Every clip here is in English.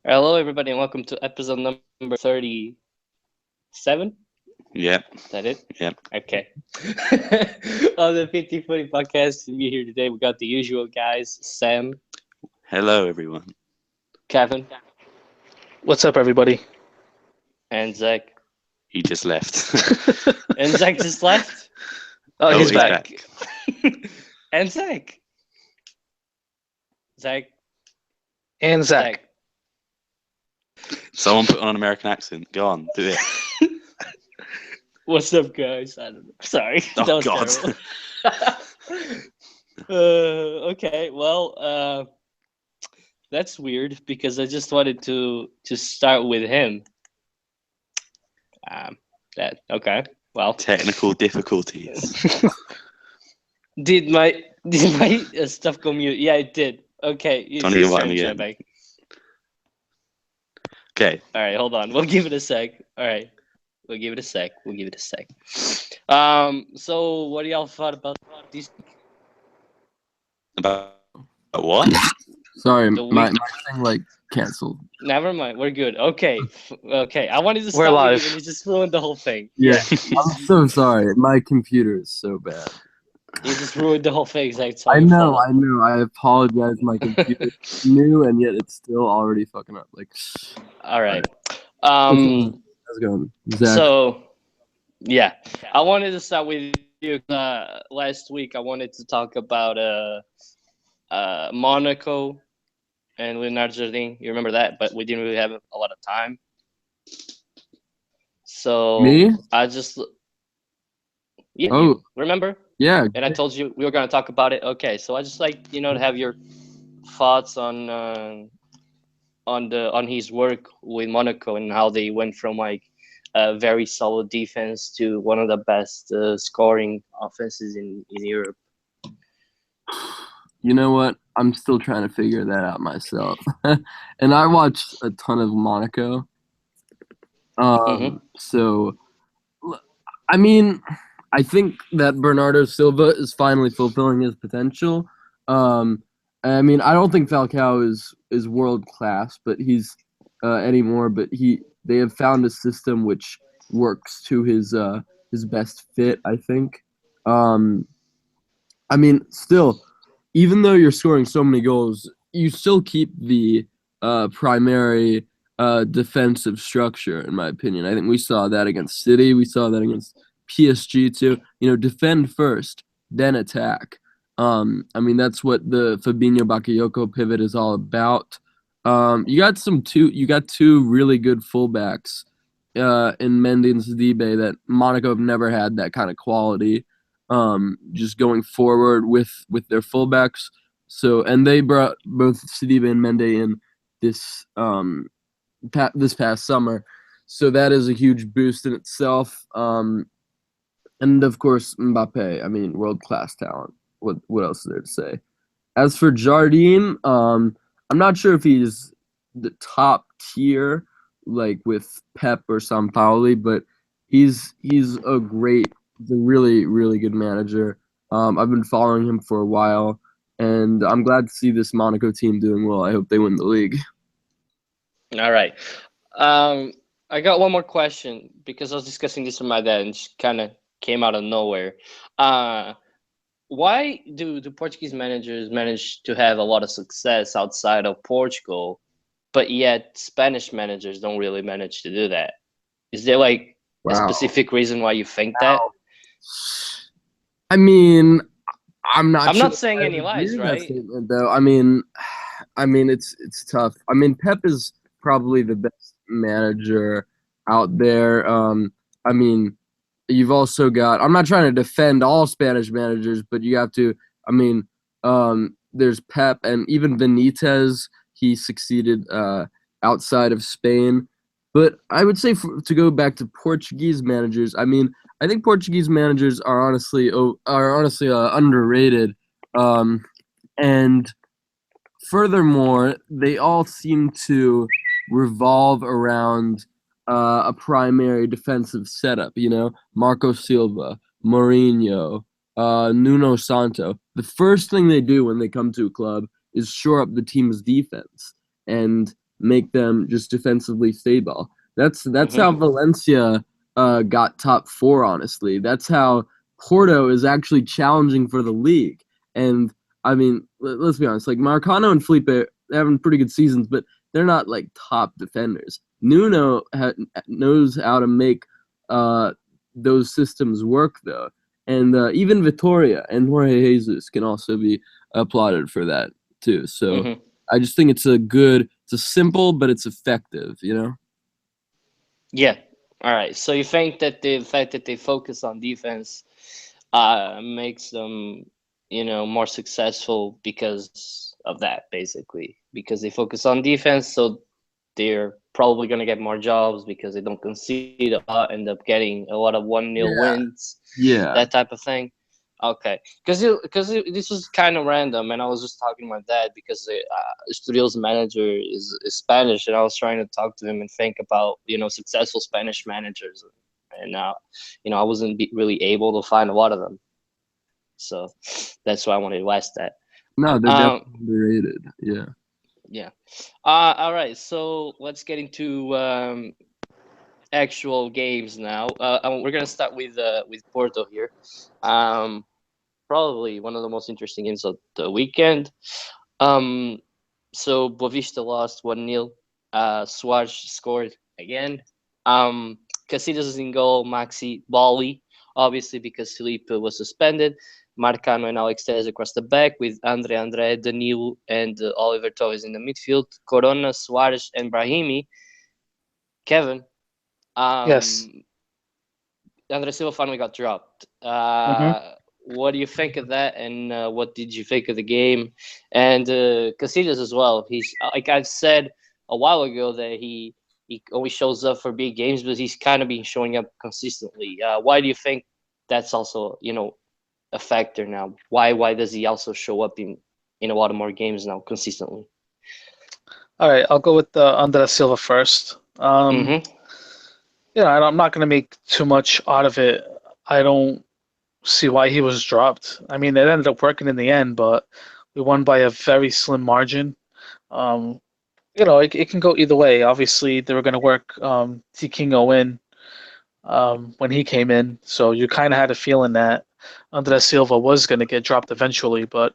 Hello, everybody, and welcome to episode number 37. Yep, Is that it? yep. Okay. On the PTFooty podcast, we here today. We got the usual guys: Sam, Hello, everyone. Kevin, What's up, everybody? and Zach. He just left. And Zach just left. Oh, he's back. And Zach. Zach. And Zach. Someone put on an American accent. Go on, do it. What's up, guys? I don't know. Sorry. Oh, That was God. terrible. Okay. Well, that's weird because I just wanted to start with him. That okay. Well, Technical difficulties. did my stuff go mute? Yeah, it did. Okay. You Don't should even start invite me the chat again. back. Okay. All right, hold on. We'll give it a sec. All right, we'll give it a sec. So what do y'all thought about these? About what? Sorry, The my week- thing canceled. Never mind. We're good. Okay. Okay. I wanted to We're start live. with you, and you just ruined the whole thing. Yeah, I'm so sorry. My computer is so bad. You just ruined the whole thing. Zach. It's all I your know. fault. I apologize. My computer is new, and yet it's still already fucking up. All right. how's it going, Zach? So, yeah, I wanted to start with you. Last week, I wanted to talk about Monaco and Leonardo Jardim. You remember that, but we didn't really have a lot of time. So Me? I just yeah, Oh. you remember? Yeah. And I told you we were going to talk about it. Okay, so I just to have your thoughts on his work with Monaco and how they went from a very solid defense to one of the best scoring offenses in Europe. You know what? I'm still trying to figure that out myself. And I watched a ton of Monaco. So, I mean, I think that Bernardo Silva is finally fulfilling his potential. I mean, I don't think Falcao is world class, but he's anymore. But they have found a system which works to his best fit, I think. I mean, still, even though you're scoring so many goals, you still keep the primary defensive structure, in my opinion. I think we saw that against City. We saw that against PSG too. Defend first, then attack. I mean, that's what the Fabinho Bakayoko pivot is all about. You got two really good fullbacks in Mendy and Sidibe that Monaco have never had that kind of quality. Just going forward with their fullbacks. So, and they brought both Sidibe and Mendy in this past summer. So that is a huge boost in itself. And of course, Mbappe. I mean, world-class talent. What else is there to say? As for Jardim, I'm not sure if he's the top tier, like with Pep or Sampaoli, but he's a really, really good manager. I've been following him for a while, and I'm glad to see this Monaco team doing well. I hope they win the league. All right. I got one more question because I was discussing this with my dad and it kind of came out of nowhere. Why do Portuguese managers manage to have a lot of success outside of Portugal, but yet Spanish managers don't really manage to do that? Is there a specific reason why you think that? I mean, I'm not saying any lies, right? Statement, though. I mean, it's tough. I mean, Pep is probably the best manager out there. I mean, you've also got. I'm not trying to defend all Spanish managers, but you have to. I mean, there's Pep and even Benitez. He succeeded outside of Spain. But I would say to go back to Portuguese managers, I mean, I think Portuguese managers are honestly underrated. And furthermore, they all seem to revolve around a primary defensive setup. Marco Silva, Mourinho, Nuno Santo. The first thing they do when they come to a club is shore up the team's defense. And make them just defensively stable. That's Mhm. how Valencia got top 4. Honestly, that's how Porto is actually challenging for the league. And I mean, let's be honest. Like Marcano and Felipe are having pretty good seasons, but they're not like top defenders. Nuno knows how to make those systems work though, and even Vitoria and Jorge Jesus can also be applauded for that too. So Mhm. I just think it's a simple but it's effective. Yeah. All right. So you think that the fact that they focus on defense makes them, more successful because of that, basically, because they focus on defense, so they're probably going to get more jobs because they don't concede a lot, end up getting a lot of 1-0 Yeah. wins, Yeah. that type of thing. Okay, because this was kind of random, and I was just talking to my dad because the studio's manager is Spanish, and I was trying to talk to him and think about successful Spanish managers, and I wasn't really able to find a lot of them, so that's why I wanted to ask that. No, they're Um, definitely underrated. Yeah. yeah. All right, so let's get into actual games now. We're gonna start with Porto here. Probably one of the most interesting games of the weekend. So Boavista lost 1-0. Suarez scored again. Casillas in goal, Maxi Bali, obviously because Felipe was suspended. Marcano and Alex Telles across the back with Andre, Danilo, and Oliver Torres in the midfield. Corona, Suarez, and Brahimi. Kevin, Yes. Andre Silva finally got dropped. Hmm. What do you think of that, and what did you think of the game? And Casillas as well. He's like I've said a while ago that he only shows up for big games, but he's kind of been showing up consistently. Why do you think that's also a factor now? Why does he also show up in a lot of more games now consistently? All right, I'll go with Andres Silva first. Mm-hmm. I'm not going to make too much out of it. I don't see why he was dropped. I mean, it ended up working in the end, but we won by a very slim margin. Um, it can go either way. Obviously, they were going to work Tiquinho in when he came in, so you kind of had a feeling that Andres Silva was going to get dropped eventually, but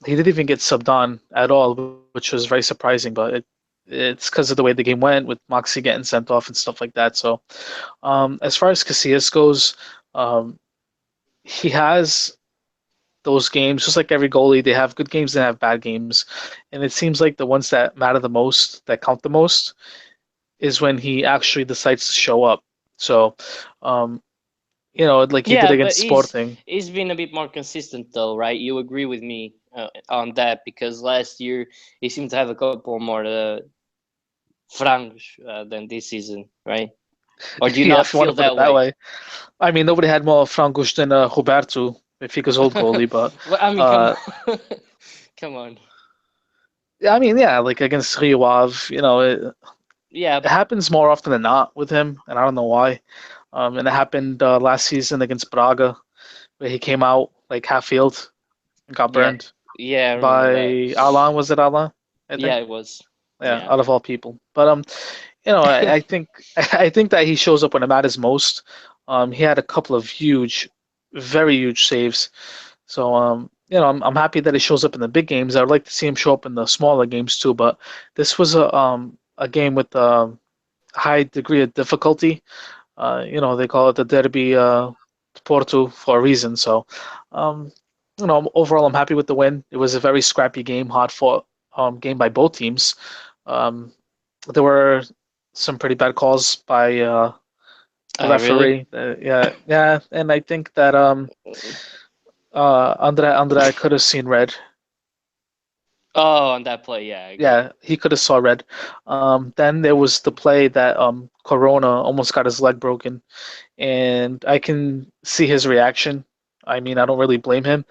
he didn't even get subbed on at all, which was very surprising. But it's because of the way the game went with Moxie getting sent off and stuff like that. So as far as Casillas goes, um, he has those games, just like every goalie, they have good games and have bad games. And it seems like the ones that matter the most, that count the most, is when he actually decides to show up. So, um, like he did Yeah, but against he's Sporting. he's been a bit more consistent though, right? You agree with me on that because last year he seemed to have a couple more frangos than this season, right? Or do you Yeah, not if you want feel to put it that that way? way. I mean, nobody had more frangos than Roberto, Benfica's old goalie, but Well, I mean, come uh, on, come on. yeah, I mean, yeah, like against Rio Ave, it Yeah, happens more often than not with him, and I don't know why. And it happened last season against Braga, where he came out like half field and got yeah, burned yeah. I remember that. by Alan. Was it Alan? I Yeah, think. it was. Yeah, Yeah. out of all people. But I think I think that he shows up when it matters most. He had a couple of huge, very huge saves. So I'm happy that he shows up in the big games. I would like to see him show up in the smaller games too. But this was a game with a high degree of difficulty. They call it the Derby Porto for a reason. So, um, overall, I'm happy with the win. It was a very scrappy game, hard fought game by both teams. Um, there were some pretty bad calls by the Really? referee. Yeah, and I think that Andre could have seen red. Oh, on that play, yeah, I agree. Yeah, he could have saw red. Then there was the play that Corona almost got his leg broken, and I can see his reaction. I mean, I don't really blame him.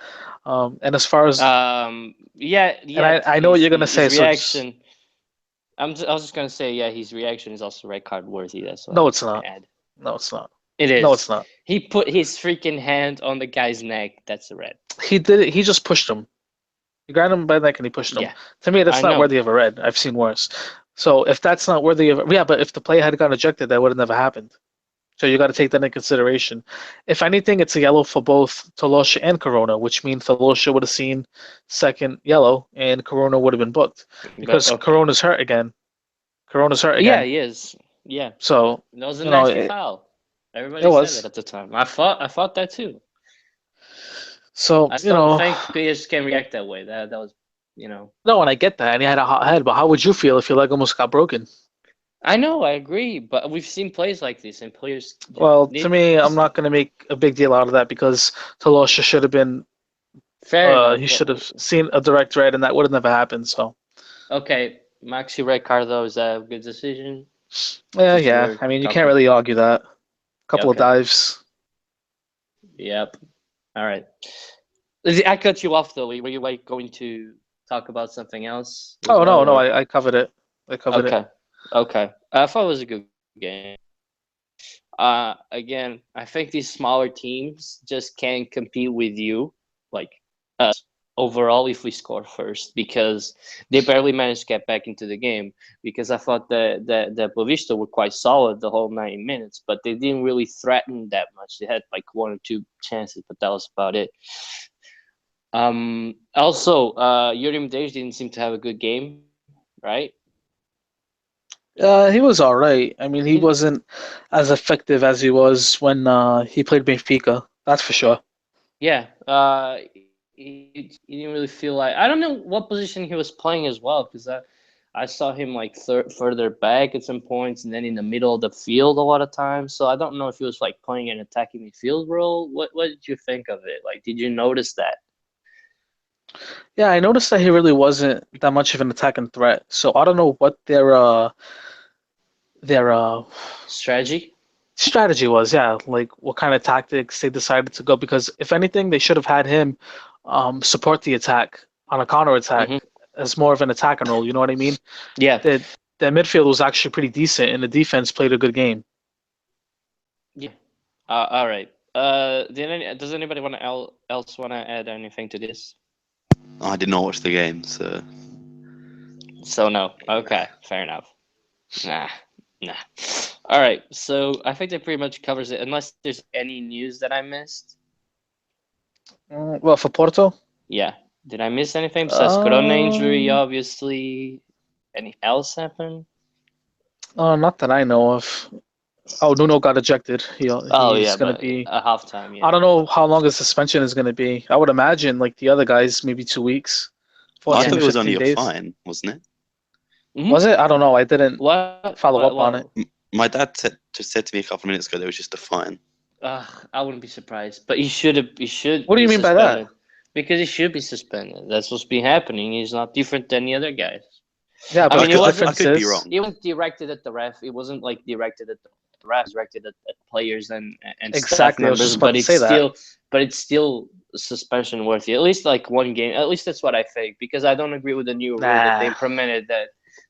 And as far as Yeah, and yet I know what you're gonna his say, so just reaction. I was just gonna say, yeah, his reaction is also red card worthy. That's what I no, was it's gonna not. add. No, it's not. It No, it's is. not. He put his freaking hand on the guy's neck. That's a red. He did it. He just pushed him. He grabbed him by the neck and he pushed him. Yeah, To me, that's I not know. worthy of a red. I've seen worse. So if that's not worthy of, yeah, but if the play had gotten ejected, that would have never happened. So you got to take that into consideration. If anything, it's a yellow for both Tolosha and Corona, which means Tolosha would have seen second yellow and Corona would have been booked because But okay. Corona's hurt again. Corona's hurt Yeah, again. he is. Yeah, So that was a you know nasty it, foul. it Everybody said was. it at the time. I thought that too. So I you still know, think players can react that way. That was, you know. no, and I get that, and he had a hot head. But how would you feel if your leg almost got broken? I know, I agree, but we've seen plays like this, and players Well, to need. me, I'm not going to make a big deal out of that because Tolosha should have been. Fair enough. He But should have seen a direct red, and that would have never happened. So. okay, Maxi red card though, is that a good decision? Yeah, Since yeah. we're I mean, you can't talking. really argue that. Couple of Okay. dives. Yep. All right. I cut you off though. Were you like going to talk about something else? as Oh no, well, no, or- I covered it. I covered it. Okay. Okay. I thought it was a good game. Again, I think these smaller teams just can't compete with you, like us, overall if we score first, because they barely managed to get back into the game. Because I thought that Boavista were quite solid the whole 90 minutes, but they didn't really threaten that much. They had like one or two chances, but that was about it. Also, Yurim Dej didn't seem to have a good game, right? He was all right. I mean, he wasn't as effective as he was when he played Benfica. That's for sure. Yeah, he didn't really feel like, I don't know what position he was playing as well, because I saw him like further back at some points and then in the middle of the field a lot of times. So I don't know if he was like playing an attacking midfield role. What did you think of it? Like, did you notice that? Yeah, I noticed that he really wasn't that much of an attacking threat. So I don't know what their Strategy? strategy was. Yeah, like what kind of tactics they decided to go. Because if anything, they should have had him support the attack on a counter attack Mhm. as more of an attacking role. You know what I mean? Yeah. Their midfield was actually pretty decent, and the defense played a good game. Yeah. All right. Does anybody else want to add anything to this? I did not watch the game, so So no. Okay, fair enough. Nah. All right. So I think that pretty much covers it, unless there's any news that I missed. Well, for Porto, Yeah. Did I miss anything besides Corona injury? Um, Obviously. Anything else happen? not that I know of. Oh, Nuno got ejected. He's Yeah, gonna but be. a halftime. Yeah. I don't know how long his suspension is gonna be. I would imagine like the other guys, maybe 2 weeks, I 14 thought to it was only 15 a days. fine, wasn't it? Mhm. Was it? I don't know. I didn't What? follow up on it. My dad just said to me a couple of minutes ago there was just a fine. I wouldn't be surprised, but he should. What do you be mean by that? suspended. Because he should be suspended. That's what's been happening. He's not different than the other guys. Yeah, but mean, it the wasn't- difference I could be is, wrong. It wasn't directed at the ref. It wasn't like directed at the ref. It was directed at players and staff Exactly, I was members. just about But to it's say that. still suspension worthy. At least like one game. At least that's what I think. Because I don't agree with the new rule that they Nah. implemented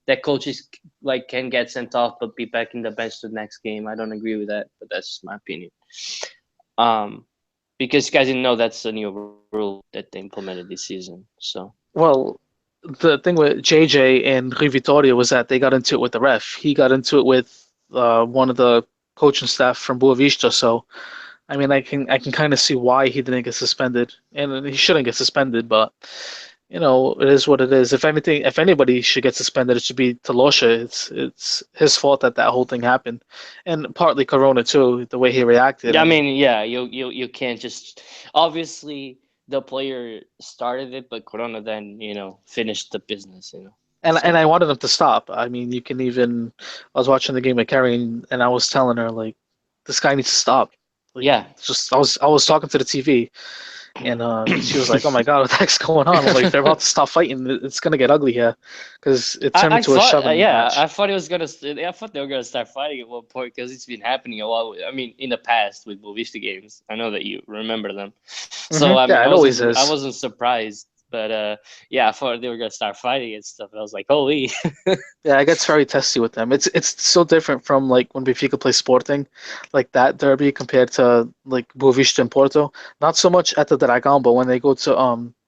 that coaches like can get sent off but be back in the bench the next game. I don't agree with that. But that's just my opinion. Because you guys didn't know that's a new rule that they implemented this season. So Well, the thing with JJ and Rui Vitória was that they got into it with the ref. He got into it with one of the coaching staff from Boavista. So, I mean, I can kind of see why he didn't get suspended, and he shouldn't get suspended. But you know, it is what it is. If anything, if anybody should get suspended, it should be Tolosha. It's his fault that whole thing happened, and partly Corona too, the way he reacted. yeah, I And- mean, yeah, you can't just obviously the player started it, but Corona then finished the business. And I wanted him to stop. I mean, you can even. I was watching the game with Carrie, and I was telling her like, this guy needs to stop. Like, Yeah. it's just I was talking to the TV, and she was like, "Oh my God, what the heck's going on?" I'm like, "They're about to stop fighting. It's gonna get ugly here," because it turned into a shoving match. I thought I thought they were gonna start fighting at one point because it's been happening a lot. I mean, in the past with Boavista games, I know that you remember them. So Mhm. I mean, Yeah, it always is. I wasn't surprised, but yeah, I thought they were gonna start fighting and stuff. And I was like, holy. Yeah, it gets very testy with them. It's so different from like when Benfica plays Sporting, like that derby compared to like Boavista and Porto. Not so much at the Dragão, but when they go to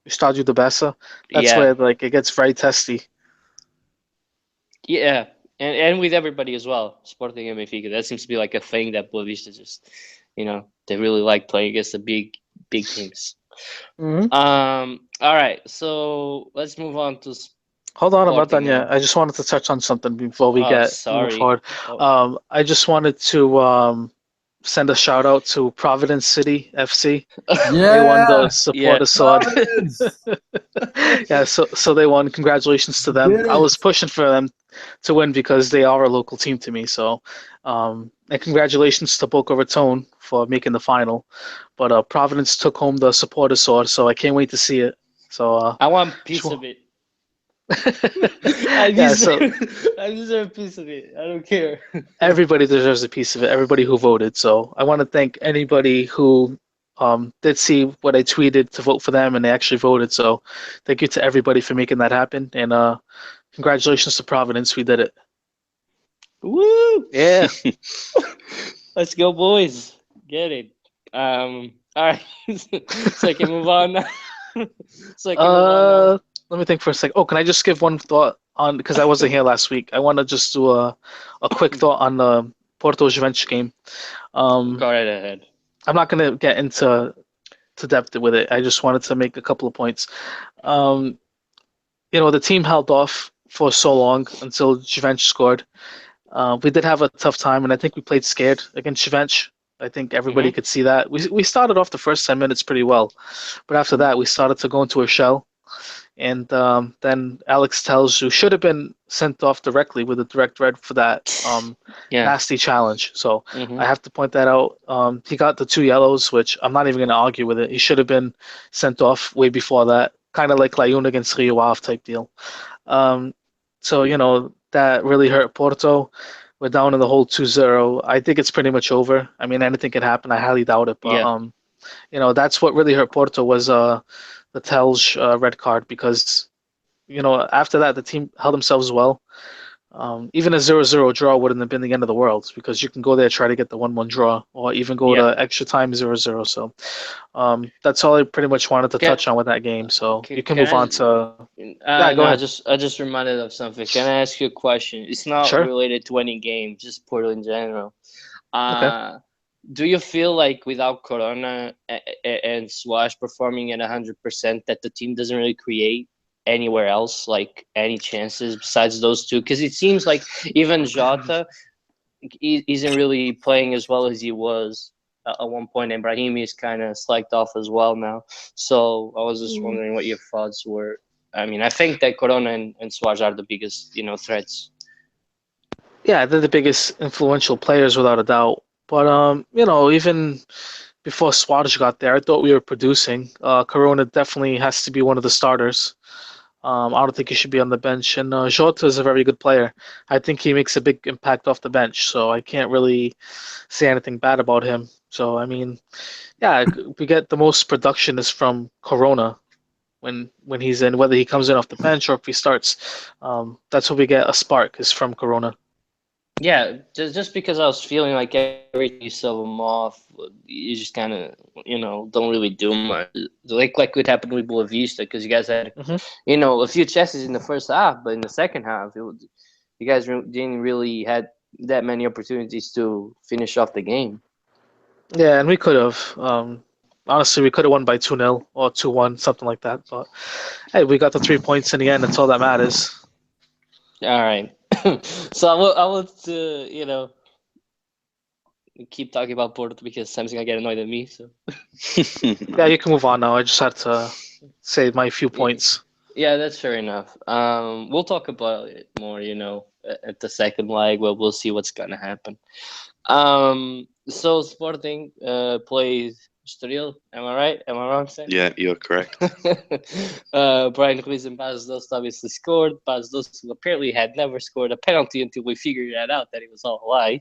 Estádio da Bessa. That's Yeah. where like it gets very testy. Yeah, and with everybody as well, Sporting and Benfica. That seems to be like a thing that Boa Vista just, they really like playing against the big teams. Mm-hmm. All right, so let's move on to. Hold on, I'm not done Sporting yet. now. I just wanted to touch on something before we Oh, move sorry. forward. Oh, I just wanted to send a shout out to Providence City FC. They won the Yeah, yeah. supporter sword. Providence. Yeah, so they won. Congratulations to them. Did I was it. pushing for them to win because they are a local team to me. So, and congratulations to Boca Raton for making the final. But Providence took home the supporter sword, so I can't wait to see it. So, I want a just piece wa- of it. I yeah, so deserve a piece of it. I don't care. everybody deserves a piece of it. Everybody who voted. So I want to thank anybody who did see what I tweeted to vote for them, and they actually voted. So thank you to everybody for making that happen, and congratulations to Providence. We did it. Woo! Yeah. Let's go, boys. Get it. All right. So I can move on now. So I can move on now. Let me think for a second. Oh, can I just give one thought on because I wasn't here last week. I want to just do a quick thought on the Porto Juventus game. Go right ahead. I'm not going to get into to depth with it. I just wanted to make a couple of points. Um, the team held off for so long until Juventus scored. We did have a tough time, and I think we played scared against Juventus. I think everybody could see that. We started off the first 10 minutes pretty well, but after that, we started to go into a shell. And then Alex Telles, who should have been sent off directly with a direct red for that Yeah. nasty challenge. So Mhm. I have to point that out. He got the 2 yellows, which I'm not even going to argue with it. He should have been sent off way before that, kind of like Layun against Rio Ave type deal. So that really hurt Porto. We're down in the hole 2-0. I think it's pretty much over. I mean, anything can happen. I highly doubt it, but Yeah. that's what really hurt Porto was the Telge red card because after that the team held themselves well. Even a 0-0 draw wouldn't have been the end of the world because you can go there try to get the 1-1 draw or even go Yeah. to extra time 0-0. So that's all I pretty much wanted to Can touch on with that game. So you can can move on I? to yeah, go No, ahead. I just reminded of something. Can I ask you a question? It's not Sure. related to any game, just Porto in general. Okay. Do you feel like without Corona and Swash performing at 100%, that the team doesn't really create anywhere else, like any chances besides those two? Because it seems like even Jota isn't really playing as well as he was at one point, and Brahimi is kind of slacked off as well now. So I was just wondering what your thoughts were. I mean, I think that Corona and Suarez are the biggest, threats. Yeah, they're the biggest influential players without a doubt. But even before Suarez got there, I thought we were producing. Corona definitely has to be one of the starters. I don't think he should be on the bench. And Jota is a very good player. I think he makes a big impact off the bench, so I can't really say anything bad about him. So I mean, yeah, we get the most production is from Corona when he's in, whether he comes in off the bench or if he starts. That's what we get a spark is from Corona. Yeah, just because I was feeling like every time you sell them off, you just kind of don't really do much. Like what happened with Boa Vista, because you guys had Hmm. a few chances in the first half, but in the second half, you guys didn't really had that many opportunities to finish off the game. Yeah, and we could have. Honestly, we could have won by 2-0 or 2-1, something like that. But hey, we got the 3 points in the end. That's all that matters. All right, so I will keep talking about Porto because Sam's gonna get annoyed at me. So Yeah, you can move on now. I just had to say my few points. yeah, that's fair enough. We'll talk about it more, at the second leg where we'll see what's gonna happen. So Sporting plays Estoril. Am I right? Am I wrong, Sam? Yeah, you're correct. Brian Ruiz and Paz Dost obviously scored. Paz Dost apparently had never scored a penalty until we figured that out, that it was all a lie.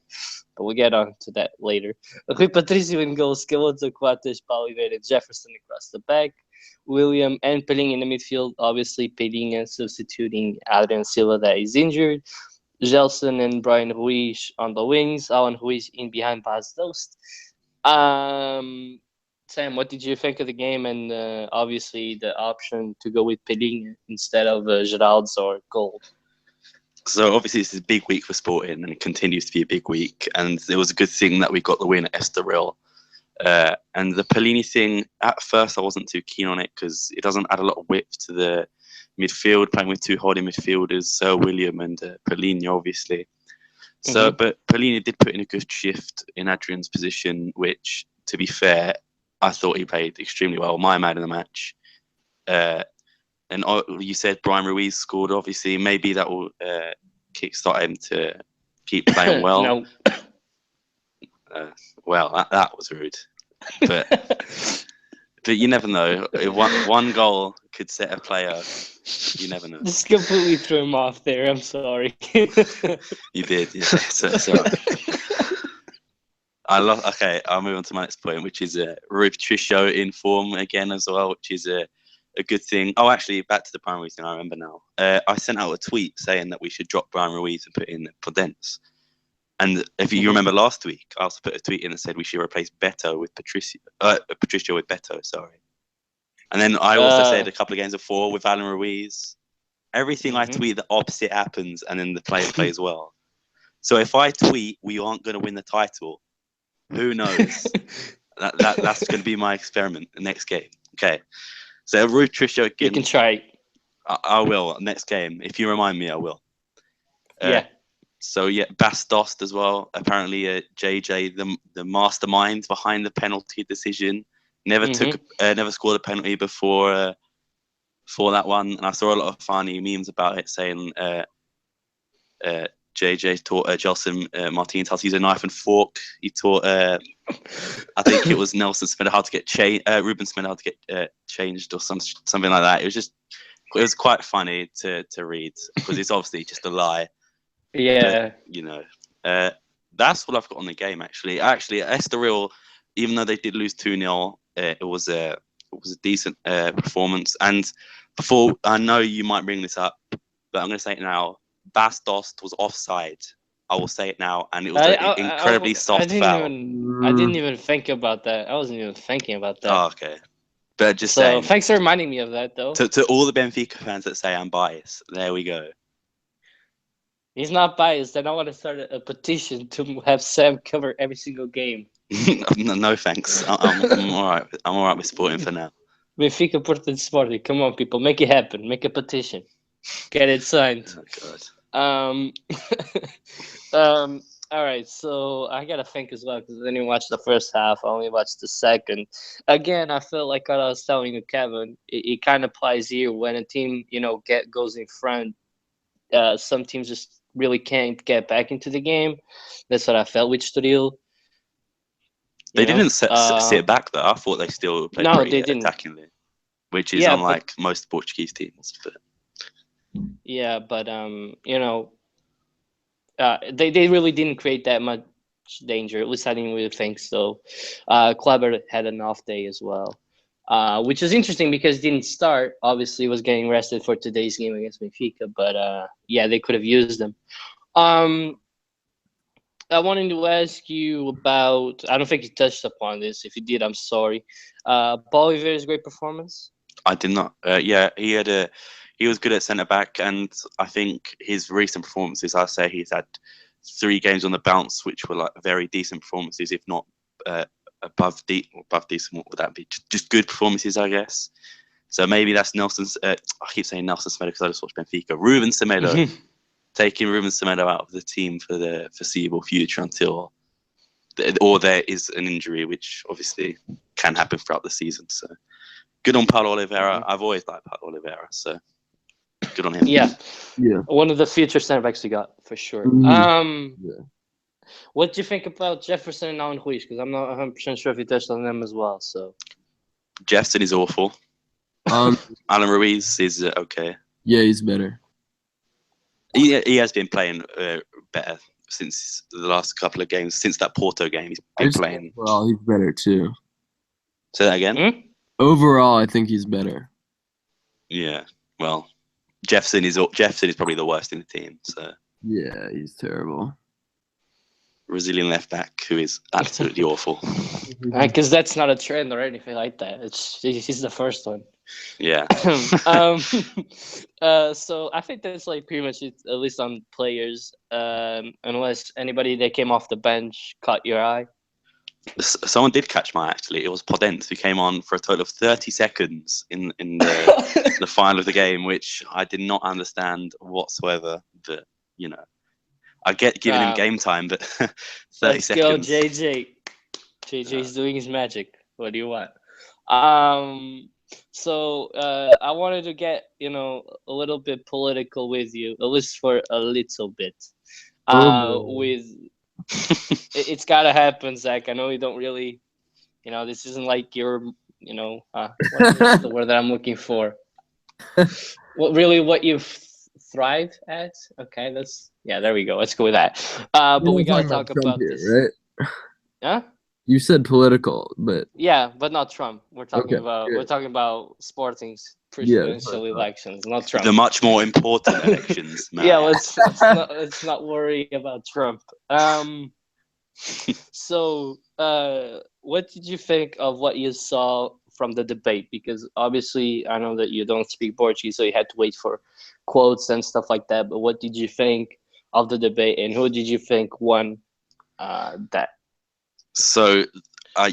But we'll get on to that later. Rui Patricio in goal, Escalonso, Coates, Oliveira, Jefferson across the back. William and Pelinha in the midfield. Obviously, Pelinha substituting Adrian Silva that is injured. Gelson and Brian Ruiz on the wings. Alan Ruiz in behind Paz Dost. Um, Sam, what did you think of the game and obviously the option to go with Pedinho instead of Geralds or Gold? So obviously this is a big week for Sporting and it continues to be a big week. And it was a good thing that we got the win at Estoril. And the Pelini thing, at first I wasn't too keen on it because it doesn't add a lot of width to the midfield, playing with two holding midfielders, Sir William and Pelini, obviously. So, but Pelini did put in a good shift in Adrian's position, which, to be fair, I thought he played extremely well. My man of the match. And you said Brian Ruiz scored, obviously. Maybe that will kickstart him to keep playing well. No. Well, that was rude. But you never know. One goal could set a player. You never know. Just completely threw him off there. I'm sorry. You did. Yeah. So Okay, I'll move on to my next point, which is Rui Patricio in form again as well, which is a good thing. Oh, actually, back to the Brian Ruiz thing. I remember now. I sent out a tweet saying that we should drop Brian Ruiz and put in Podence. And if you remember last week, I also put a tweet in that said we should replace Patricio with Beto. Sorry. And then I also said a couple of games before with Alan Ruiz. Everything I tweet, the opposite happens, and then the player plays well. So if I tweet we aren't going to win the title, who knows? That's going to be my experiment the next game. Okay. So Rui Patricio again. You can try. I will next game. If you remind me, I will. Yeah. So yeah, Bastost as well. Apparently, JJ, the mastermind behind the penalty decision, never scored a penalty before that one. And I saw a lot of funny memes about it, saying JJ taught Gelson Martinez how to use a knife and fork. He taught, I think it was Nelson Smith how to get Ruben Smith how to get changed or something like that. It was quite funny to read because it's obviously just a lie. Yeah. But, that's what I've got on the game, actually. Actually, Estoril, even though they did lose 2-0, it was a decent performance. And before, I know you might bring this up, but I'm going to say it now. Bastost was offside. I will say it now, and it was an incredibly soft foul. I didn't even think about that. I wasn't even thinking about that. Oh, okay. But just saying. Thanks for reminding me of that, though. To all the Benfica fans that say I'm biased, there we go. He's not biased, and I want to start a petition to have Sam cover every single game. No, thanks. I'm all right. I'm all right with Sporting for now. Benfica Porto Sporting. Come on, people, make it happen. Make a petition. Get it signed. Oh God. All right, so I gotta think as well because I didn't watch the first half. I only watched the second. Again, I feel like what I was telling you, Kevin. It kind of applies here when a team, goes in front. Some teams just really can't get back into the game. That's what I felt with Estoril. They didn't sit back though. I thought they still played pretty attackingly, which is unlike most Portuguese teams. But yeah, but they really didn't create that much danger. At least I didn't really think so. Kleber had an off day as well, which is interesting because he didn't start. Obviously, he was getting rested for today's game against Benfica, but yeah, they could have used him. I wanted to ask you about. I don't think you touched upon this. If you did, I'm sorry. Bolivar's great performance. I did not. Yeah, he was good at centre back, and I think his recent performances. I say he's had 3 games on the bounce, which were like very decent performances, if not above decent. What would that be? Just good performances, I guess. So maybe that's Nelson's. I keep saying Nelson Semedo because I just watched Benfica. Ruben Semedo. Taking Ruben Semedo out of the team for the foreseeable future until there is an injury, which obviously can happen throughout the season. So good on Paulo Oliveira. I've always liked Paulo Oliveira, so good on him. Yeah. One of the future center backs we got for sure. What do you think about Jefferson and Alan Ruiz? Because I'm not 100% sure if you touched on them as well. So Jefferson is awful. Alan Ruiz is okay. Yeah, he's better. He has been playing better since the last couple of games. Since that Porto game, he's been playing. Overall, he's better too. Say that again? Overall, I think he's better. Yeah. Well, Jefferson is probably the worst in the team. So yeah, he's terrible. Brazilian left back who is absolutely awful. Because that's not a trend or anything like that. He's the first one. Yeah. So I think that's like pretty much it, at least on players. Unless anybody that came off the bench caught your eye. Someone did catch my eye, actually. It was Podence, who came on for a total of 30 seconds in the final of the game, which I did not understand whatsoever. But, you know, I get giving him game time, but 30 let's seconds. Go, JJ. JJ's doing his magic. What do you want? So I wanted to get, you know, a little bit political with you, at least for a little bit. With it's gotta happen, Zach. I know you don't really, you know, this isn't like your, you know, what's the word that I'm looking for? What you've thrived at? Okay, there we go. Let's go with that. But we gotta talk about here, this, right? Huh? You said political, but yeah, but not Trump. We're talking about good. we're talking about Sporting's presidential elections, not Trump. The much more important elections, man. Yeah, let's not worry about Trump. So, what did you think of what you saw from the debate? Because obviously, I know that you don't speak Portuguese, so you had to wait for quotes and stuff like that. But what did you think of the debate, and who did you think won that? So,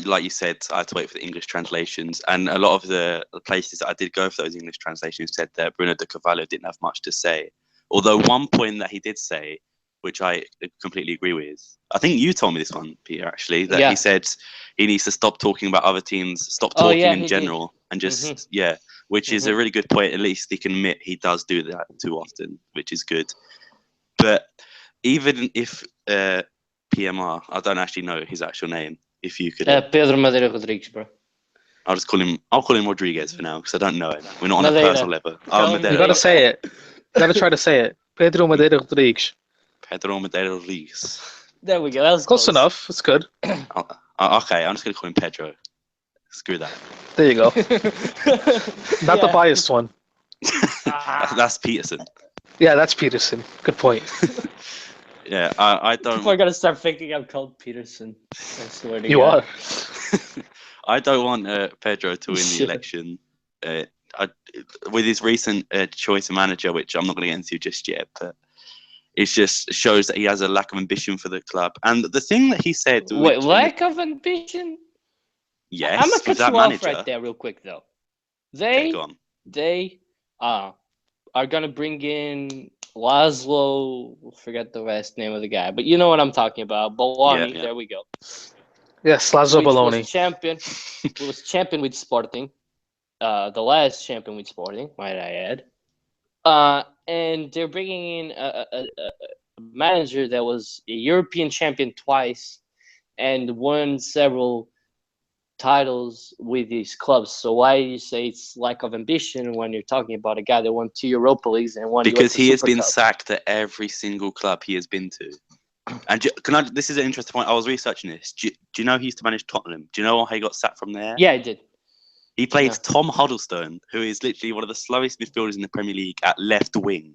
like you said, I had to wait for the English translations, and a lot of the places that I did go for those English translations said that Bruno de Carvalho didn't have much to say. Although one point that he did say, which I completely agree with, I think you told me this one, Peter, actually, that he said he needs to stop talking about other teams, stop talking in general, and just, which is a really good point. At least he can admit he does do that too often, which is good. But even if PMR, I don't actually know his actual name. If you could, Pedro Madeira Rodrigues, bro. I'll call him Rodriguez for now because I don't know him. We're not on Madeira. a personal level. You gotta say it. You gotta try to say it. Pedro Madeira Rodrigues. Pedro Madeira Rodrigues. There we go. That was close enough. It's good. Okay, I'm just gonna call him Pedro. Screw that. There you go. Not the biased one. That's Peterson. Yeah, that's Peterson. Good point. Yeah, I don't. People are gonna start thinking I'm called Peterson. I swear to you God. are. I don't want Pedro to win the election. With his recent choice of manager, which I'm not going to get into just yet, but it just shows that he has a lack of ambition for the club. And the thing that he said, wait, lack of ambition? Yes, I'm gonna cut you manager. off right there, real quick, though. Go on. They are gonna bring in Laszlo. Forget the last name of the guy, but you know what I'm talking about. Bologna. Yeah. There we go. Yes, Laszlo Bologna. Was champion with Sporting. The last champion with Sporting, might I add. And they're bringing in a manager that was a European champion twice and won several titles with these clubs. So why do you say it's lack of ambition when you're talking about a guy that won 2 Europa Leagues and one? Because he has been Cup? sacked at every single club he has been to. And this is an interesting point. I was researching this. Do you know he used to manage Tottenham? Do you know how he got sacked from there? Yeah, I did. He played Tom Huddlestone, who is literally one of the slowest midfielders in the Premier League, at left wing.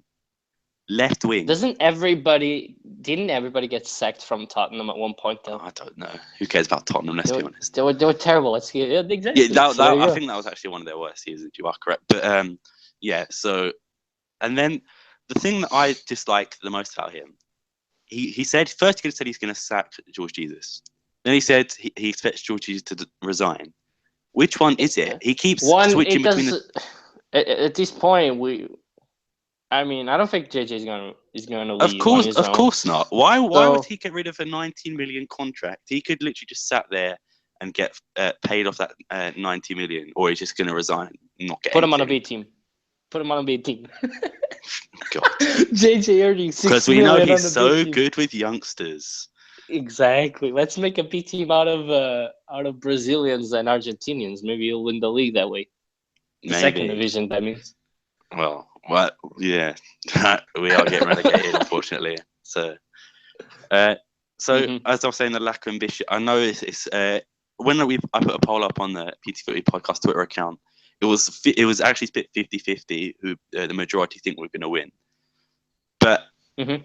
Left wing. Didn't everybody get sacked from Tottenham at one point though? I don't know. Who cares about Tottenham? Let's be honest. They were terrible. Exactly. Yeah, I think that was actually one of their worst seasons. You are correct. But yeah. So, and then the thing that I disliked the most about him, he said first he said he's going to sack George Jesus. Then he said he expects George Jesus to resign. Which one is it? He keeps switching between. At this point, I don't think JJ is gonna leave. Of course not. Why would he get rid of a 19 million contract? He could literally just sat there and get paid off that 90 million, or he's just going to resign, not get. Put him on a B team. God. JJ earning 6 million. Because we know he's so good with youngsters. Exactly. Let's make a B team out of Brazilians and Argentinians. Maybe he'll win the league that way. Second division, that means. Well, yeah, we are getting relegated, unfortunately. So, as I was saying, the lack of ambition. I know it's when I put a poll up on the PTFooty podcast Twitter account. It was actually split 50-50 who the majority think we're going to win. But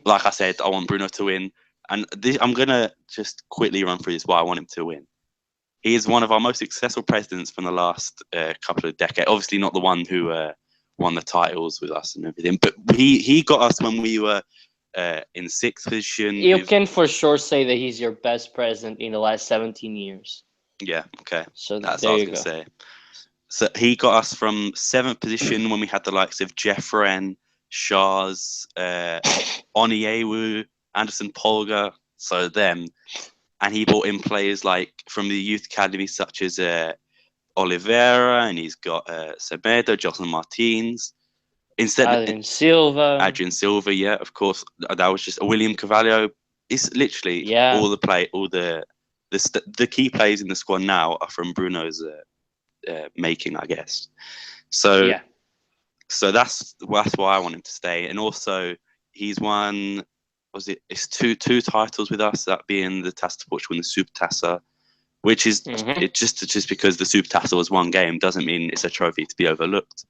like I said, I want Bruno to win. and I'm gonna just quickly run through this why I want him to win. He is one of our most successful presidents from the last couple of decades. Obviously, not the one who won the titles with us and everything, but he got us when we were in 6th position. You can for sure say that he's your best president in the last 17 years. Yeah, okay. So That's there what I was you going to go. say. So he got us from 7th position when we had the likes of Jeffren, Shahs, Oniewu, Anderson Polga, so them. And he brought in players like from the youth academy, such as Oliveira, and he's got Semedo, Jocelyn Martins. Instead, Adrian Silva, yeah, of course. That was just William Carvalho. It's literally all the key players in the squad now are from Bruno's making, I guess. So that's why I want him to stay. And also, he's won. It's two titles with us, that being the Taça Portugal and the Supertaça, which is it just because the Supertaça was one game doesn't mean it's a trophy to be overlooked.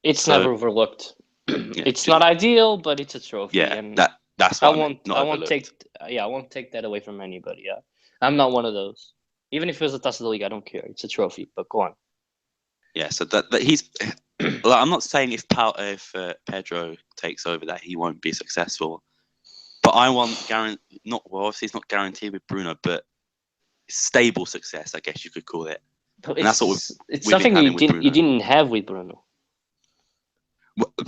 It's never overlooked. It's not ideal, but it's a trophy. Yeah, and that's what I won't take that away from anybody. Yeah, I'm not one of those. Even if it was a Taça de Liga, I don't care. It's a trophy. But go on. Yeah, so that he's. Like, I'm not saying if Pedro takes over that he won't be successful. But I want obviously it's not guaranteed with Bruno, but stable success, I guess you could call it. And that's what it's something you didn't have with Bruno.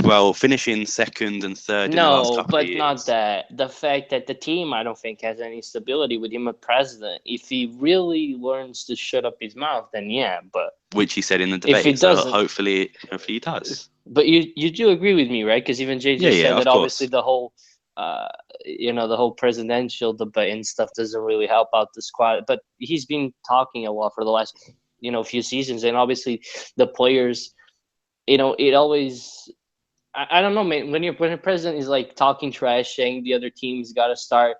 Well, finishing second and third in the last couple of years. No, but not that. The fact that the team, I don't think, has any stability with him as president. If he really learns to shut up his mouth, then yeah, but... Which he said in the debate, if he doesn't, hopefully he does. But you do agree with me, right? Because even JJ said that obviously the whole... the whole presidential debate and stuff doesn't really help out the squad. But he's been talking a lot for the last, few seasons. And obviously the players, it always, I don't know, man, when a president is like talking trash, saying the other team's got to start,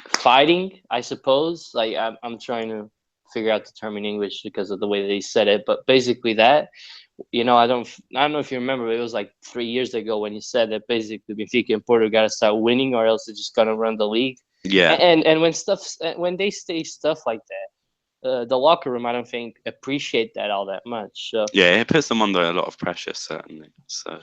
fighting, I suppose. Like I'm trying to figure out the term in English because of the way they said it. But basically that, I don't know if you remember, but it was like 3 years ago when you said that basically Benfica and Porto got to start winning, or else they're just gonna run the league. Yeah. And when they say stuff like that, the locker room, I don't think appreciate that all that much. So, yeah, it puts them under a lot of pressure, certainly. So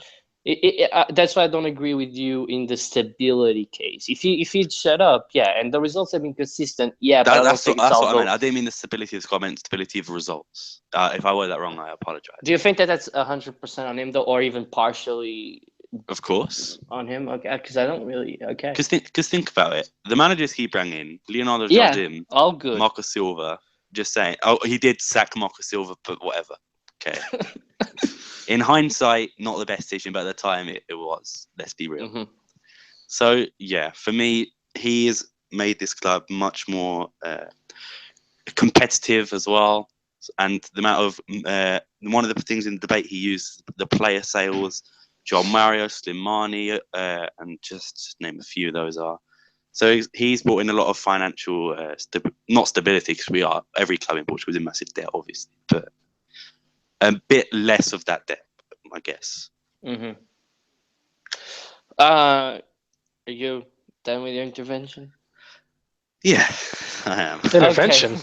that's why I don't agree with you in the stability case. If he'd shut up, yeah, and the results have been consistent, yeah. But that's what I meant. I didn't mean the stability of the squad. I meant stability of results. If I worded that wrong, I apologize. Do you think that's 100% on him though, or even partially? Of course. On him, okay, because I don't really, okay. Because think about it. The managers he brought in, Leonardo Jardim, all good. Marco Silva, just saying. Oh, he did sack Marco Silva, but whatever. Okay. In hindsight, not the best decision, but at the time it was. Let's be real. Mm-hmm. So, yeah, for me, he has made this club much more competitive as well. And the amount of one of the things in the debate he used, the player sales, João Mario, Slimani, and just name a few of those are. So he's brought in a lot of financial, not stability, because every club in Portugal is in massive debt, obviously, but a bit less of that debt, I guess. Mm-hmm. Are you done with your intervention? Yeah, I am. Intervention?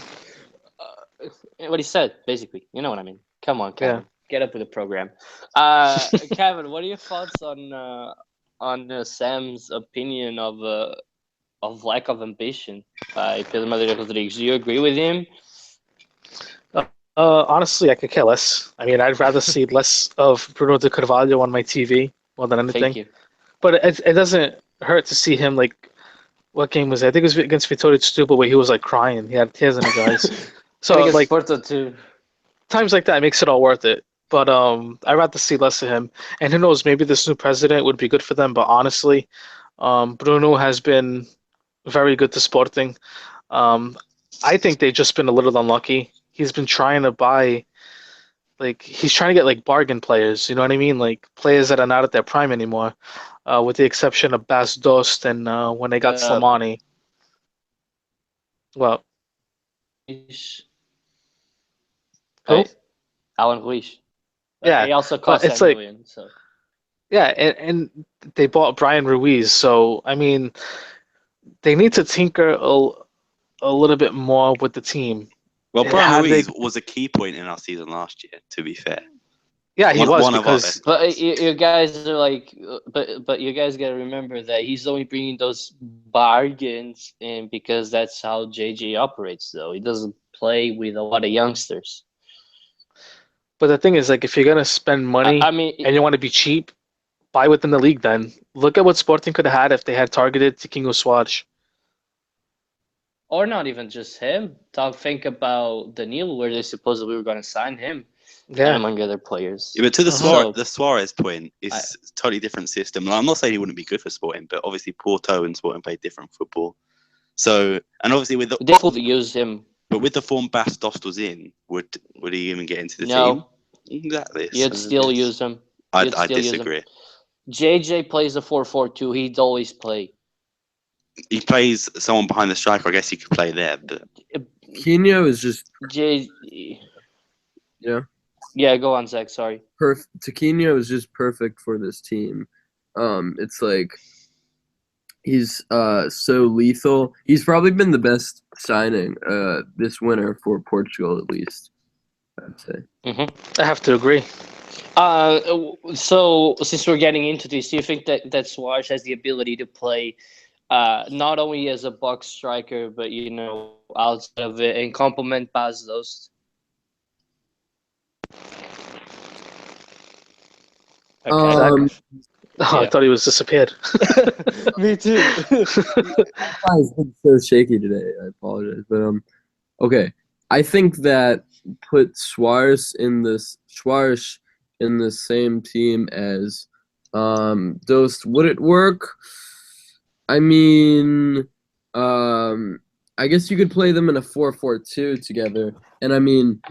Okay. What he said, basically. You know what I mean. Come on, Kevin. Yeah. Get up with the program. Kevin, what are your thoughts on Sam's opinion of lack of ambition by Pedro Madeira Rodrigues? Do you agree with him? Honestly, I could care less. I mean, I'd rather see less of Bruno de Carvalho on my TV more than anything. Thank you. But it doesn't hurt to see him, like, what game was it? I think it was against Vitória Setúbal where he was, like, crying. He had tears in his eyes. So, like, Porto too. Times like that makes it all worth it. But I'd rather see less of him. And who knows, maybe this new president would be good for them. But honestly, Bruno has been very good to Sporting. I think they've just been a little unlucky. He's been trying to buy, like, he's trying to get, like, bargain players, you know what I mean? Like, players that are not at their prime anymore, with the exception of Bas Dost and when they got Slimani. Well, who? Alan Ruiz. Yeah, he also cost it's 10 like, million. So Yeah, and they bought Brian Ruiz, so I mean, they need to tinker a little bit more with the team. Well, Brian How do they? Ruiz was a key point in our season last year, to be fair. Yeah, he was One of our because best But players. you guys are like, but you guys gotta remember that he's only bringing those bargains in because that's how JJ operates. Though he doesn't play with a lot of youngsters. but the thing is, like, if you're gonna spend money I mean, and you want to be cheap, buy within the league. Then look at what Sporting could have had if they had targeted Tiquinho Suárez. or not even just him. Think about Danilo, where they supposedly were gonna sign him, Yeah, among other players. Yeah, but to the Uh-huh. the Suarez point, it's a totally different system. Like, I'm not saying he wouldn't be good for Sporting, but obviously Porto and Sporting play different football. So, and obviously with the They could use him. but with the form Bastos was in, would he even get into the No, team? Exactly. you'd still use him. You'd I still use him. disagree. JJ plays a 4-4-2. He'd always play. He plays someone behind the striker. I guess he could play there, but Coutinho is just Yeah. Yeah, go on, Zach. Sorry. Tiquinho is just perfect for this team. It's like he's so lethal. He's probably been the best signing this winter for Portugal, at least, I'd say. I have to agree. So since we're getting into this, do you think that Suarez has the ability to play not only as a box striker, but outside of it and complement Bastos? Okay. I thought he was disappeared. Me too. It's been so shaky today. I apologize, but okay. I think that put Suarez in the same team as Dost. Would it work? I mean, I guess you could play them in a 4-4-2 together, and I mean,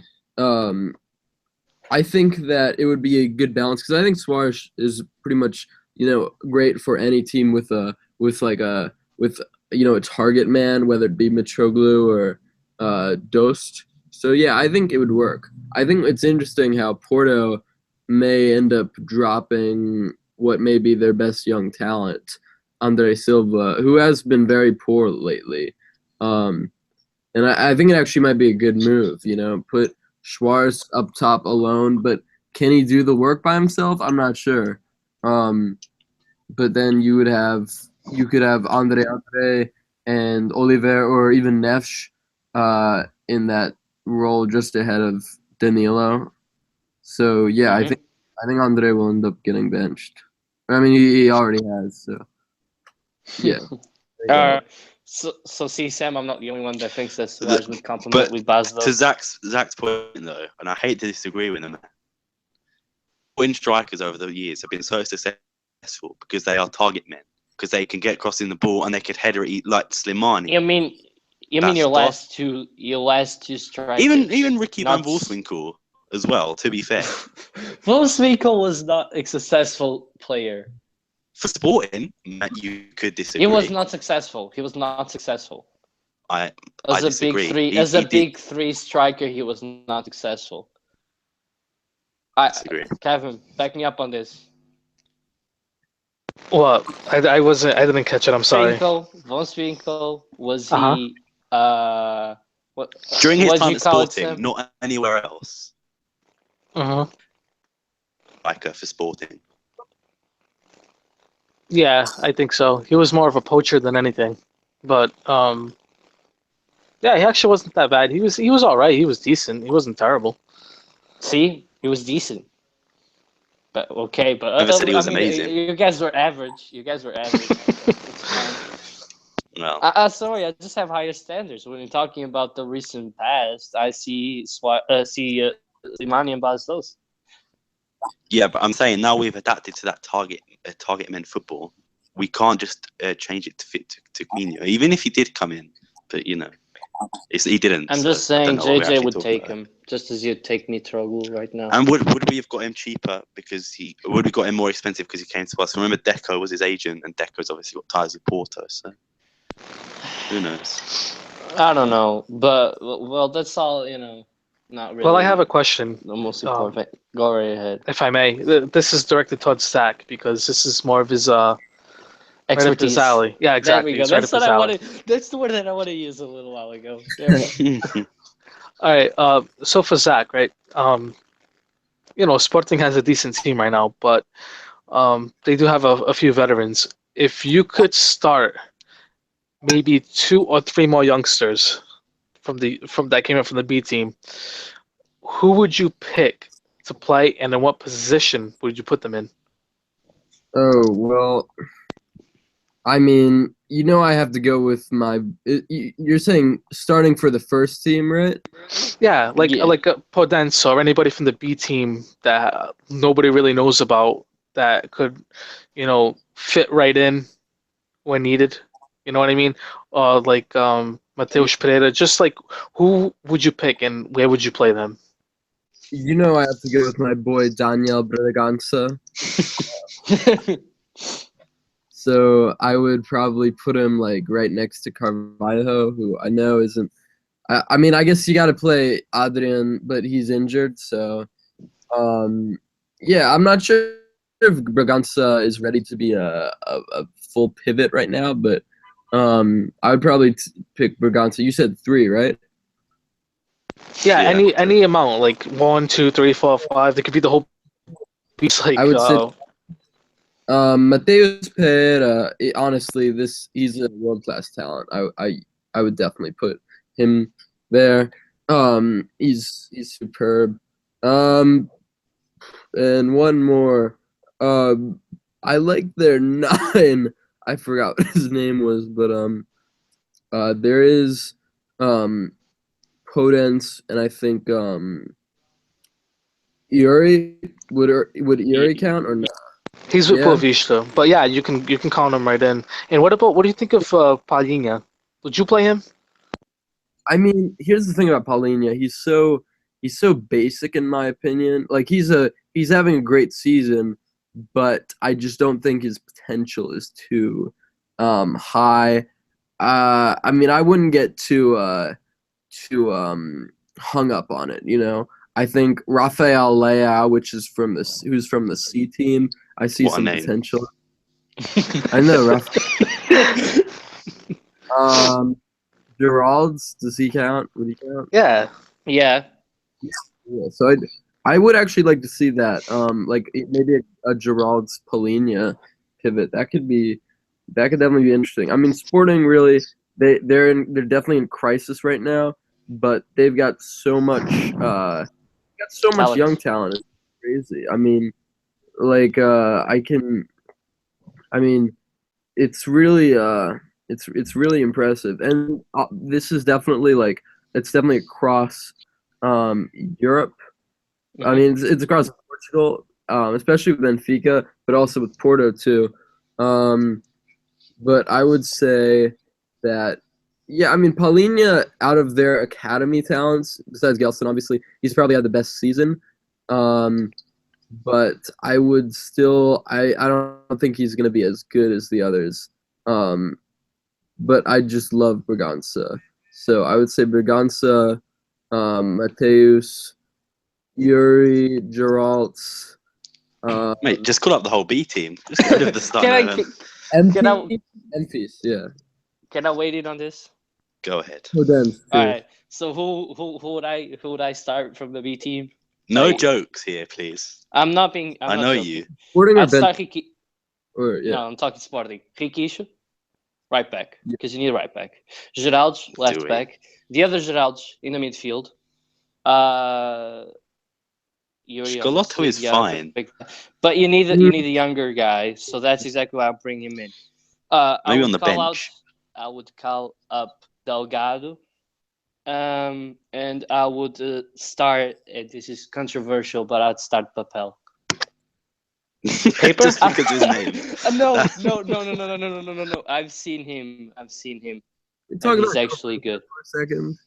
I think that it would be a good balance because I think Suarez is pretty much great for any team with a target man, whether it be Mitroglou or Dost. So yeah, I think it would work. I think it's interesting how Porto may end up dropping what may be their best young talent, Andre Silva, who has been very poor lately. And I think it actually might be a good move, put Suarez up top alone, but can he do the work by himself? I'm not sure. But then you could have Andre and Oliver or even Neves in that role just ahead of Danilo. So yeah, I think Andre will end up getting benched. I mean, he already has. So yeah. So see, Sam, I'm not the only one that thinks that Suarez would complement with Bastos. To Zach's point though, and I hate to disagree with him, win strikers over the years have been so successful because they are target men, because they can get crossing the ball and they could header it like Slimani. You mean your last two strikers? Even Ricky Van Wolfswinkel as well. To be fair, Wolfswinkel was not a successful player. For Sporting, you could disagree. He was not successful. I disagree. As a big three striker, he was not successful. I disagree. Kevin, back me up on this. Well, I didn't catch it. I'm sorry. Wolfswinkel, was he? What during his time at Sporting, not anywhere else. Striker for Sporting. Yeah, I think so. He was more of a poacher than anything, but yeah, he actually wasn't that bad. He was all right. He was decent. He wasn't terrible. See, he was decent. But okay, but I never said he was amazing. You guys were average. Well, sorry, I just have higher standards. When you're talking about the recent past, I see Slimani and Bastos. Yeah, but I'm saying now we've adapted to that target men football. We can't just change it to fit to Coutinho, even if he did come in. But he didn't. I'm just saying JJ would take him, just as you'd take Mitroglou right now. And would we have got him cheaper because would we got him more expensive because he came to us? Remember, Deco was his agent, and Deco's obviously got ties with Porto, so who knows? I don't know, but well, that's all not really. Well, I have a question, the most important. Go right ahead. if I may. This is directed towards Zach because this is more of his right up his Expertise. alley. Yeah, exactly. There we go. It's right That's up what his I alley. wanted. That's the word that I wanted to use a little while ago. There we go. All right. So for Zach, right? Sporting has a decent team right now, but they do have a few veterans. If you could start maybe 2 or 3 more youngsters from that came up from the B team, who would you pick to play, and in what position would you put them in? Oh, well, I mean, I have to go with you're saying starting for the first team, right? Yeah, like Yeah. Podenso or anybody from the B team that nobody really knows about that could, fit right in when needed. You know what I mean? Like Mateus Pereira. Just like, who would you pick and where would you play them? I have to go with my boy Daniel Bragança. So I would probably put him like right next to Carvalho, who I know isn't. I mean, I guess you got to play Adrian, but he's injured. So, yeah, I'm not sure if Bragança is ready to be a full pivot right now, but I would probably pick Bragança. You said 3, right? Yeah, Yeah. any amount, like 1, 2, 3, 4, 5. They could be the whole piece. Like I would say Mateus Pereira. Honestly, he's a world-class talent. I would definitely put him there. He's superb. And one more. I like their 9. I forgot what his name was, but there is Podence, and I think Yuri. Would Yuri count or not? he's with Yeah. Boavista, but yeah, you can count him right in. And what do you think of Palhinha? Would you play him? I mean, here's the thing about Paulinho. He's so basic in my opinion. Like he's having a great season, but I just don't think his potential is too high. I mean, I wouldn't get too hung up on it. I think Rafael Leao, who's from the C team, I see What a some name. potential. I know, Rafael. Gerald's, does he count? Would he count? Yeah. Yeah. Yeah, so I would actually like to see that. Maybe a Gerald's Polina pivot. That could definitely be interesting. I mean, Sporting really they're definitely in crisis right now, but they've got so much Talent. young talent. It's crazy. I mean, it's really impressive, and this is definitely it's definitely across Europe. I mean, it's across Portugal, especially with Benfica, but also with Porto too. But I would say that, yeah, I mean, Paulinho, out of their academy talents, besides Gelson, obviously, he's probably had the best season. But I would still, I don't think he's going to be as good as the others. But I just love Bragança. So I would say Bragança, Mateus, Yuri, Geralt. Mate, just call up the whole B team. Just get rid of the starting Can I 11. Memphis, yeah. can I wait in on this? Go ahead. So then, All right. So who would I start from the B team? No Like- jokes here, please. I'm not joking. You. Sporting or I'd start Ben? Riqui. Or, yeah. No, I'm talking Sporting. Riquisho, right back, Yeah. because you need a right back. Geraldo, left Do it. back. The other Geraldo in the midfield. Yuri, Scalotto obviously, is yeah, fine. but you need a younger guy, so that's exactly why I bring him in. Maybe on the bench. I would call up Delgado, and I would start. And this is controversial, but I'd start Papel. Paper? Just because of his name. No. I've seen him. We're And talking he's about actually good. for a second.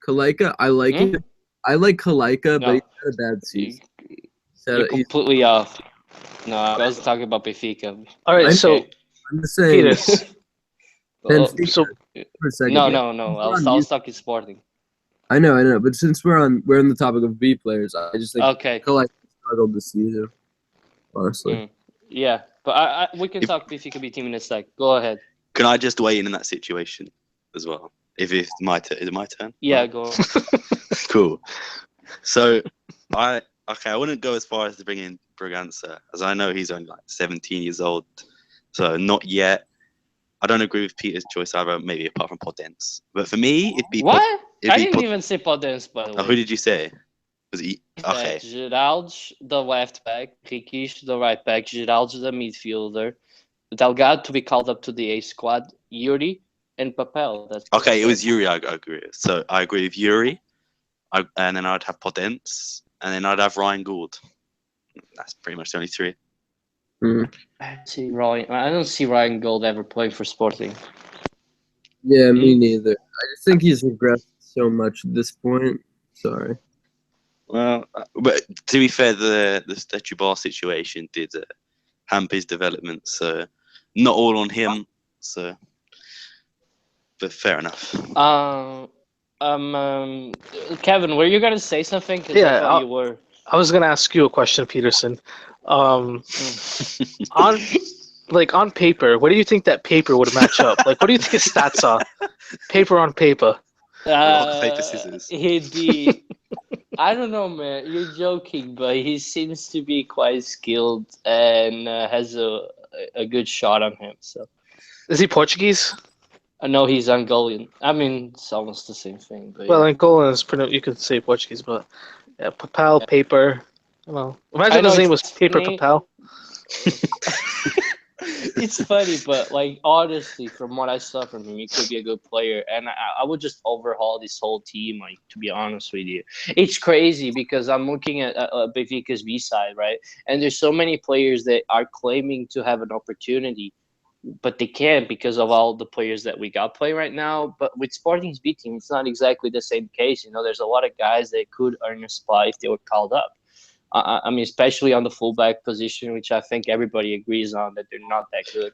Kalaika, I like it. I like Kalaika, but No. he's had a bad season. You're completely off. No, I was talking about Benfica. All right. I'm- So I'm just saying. Peters. Oh, Benfica, So for a second. no. yeah. I was talking Sporting. I know, but since we're on the topic of B players, I just think Okay. Collective struggled this season, honestly. Yeah, but we can If- talk Benfica B team in a sec. Go ahead. Can I just weigh in that situation as well? If it's my turn, is it my turn? Yeah, Right. go on. Cool. So I wouldn't go as far as to bring in Braganza, as I know he's only like 17 years old, so not yet. I don't agree with Peter's choice either, maybe apart from Podence. But for me, What? it'd I be didn't even say Podence, by the way. Oh, who did you say? Was he okay? Geraldes, the left back. Riquis, the right back. Geraldes, the midfielder. Delgado to be called up to the A squad. Yuri and Papel. That's what Okay, I it was said. Yuri. I agree with. So I agree with Yuri, and then I'd have Podence, and then I'd have Ryan Gould. That's pretty much the only three. I don't see Ryan Gold ever playing for Sporting. Yeah, me neither. I just think he's regressed so much at this point. Sorry. Well, but to be fair, the Stetubal situation did hamper his development, so not all on him. So, but fair enough. Kevin, were you gonna say something? 'Cause Yeah, I thought you were. I was gonna ask you a question, Peterson. On paper, what do you think that paper would match up? Like, what do you think his stats are? Paper on paper. Rock, paper, scissors. He'd be. I don't know, man. You're joking, but he seems to be quite skilled and has a good shot on him. So Is he Portuguese? I know he's Angolan. I mean, it's almost the same thing. But Well, yeah. Angolan is pretty. You could say Portuguese, but yeah, Papel, paper. Well, I imagine know his name was it's Paper funny. Papel. It's funny, but like honestly, from what I saw from him, he could be a good player, and I would just overhaul this whole team. Like, to be honest with you, it's crazy because I'm looking at Benfica's B side, right? And there's so many players that are claiming to have an opportunity, but they can't because of all the players that we got playing right now. But with Sporting's B team, it's not exactly the same case. You know, there's a lot of guys that could earn a spot if they were called up. I mean, especially on the fullback position, which I think everybody agrees on that they're not that good.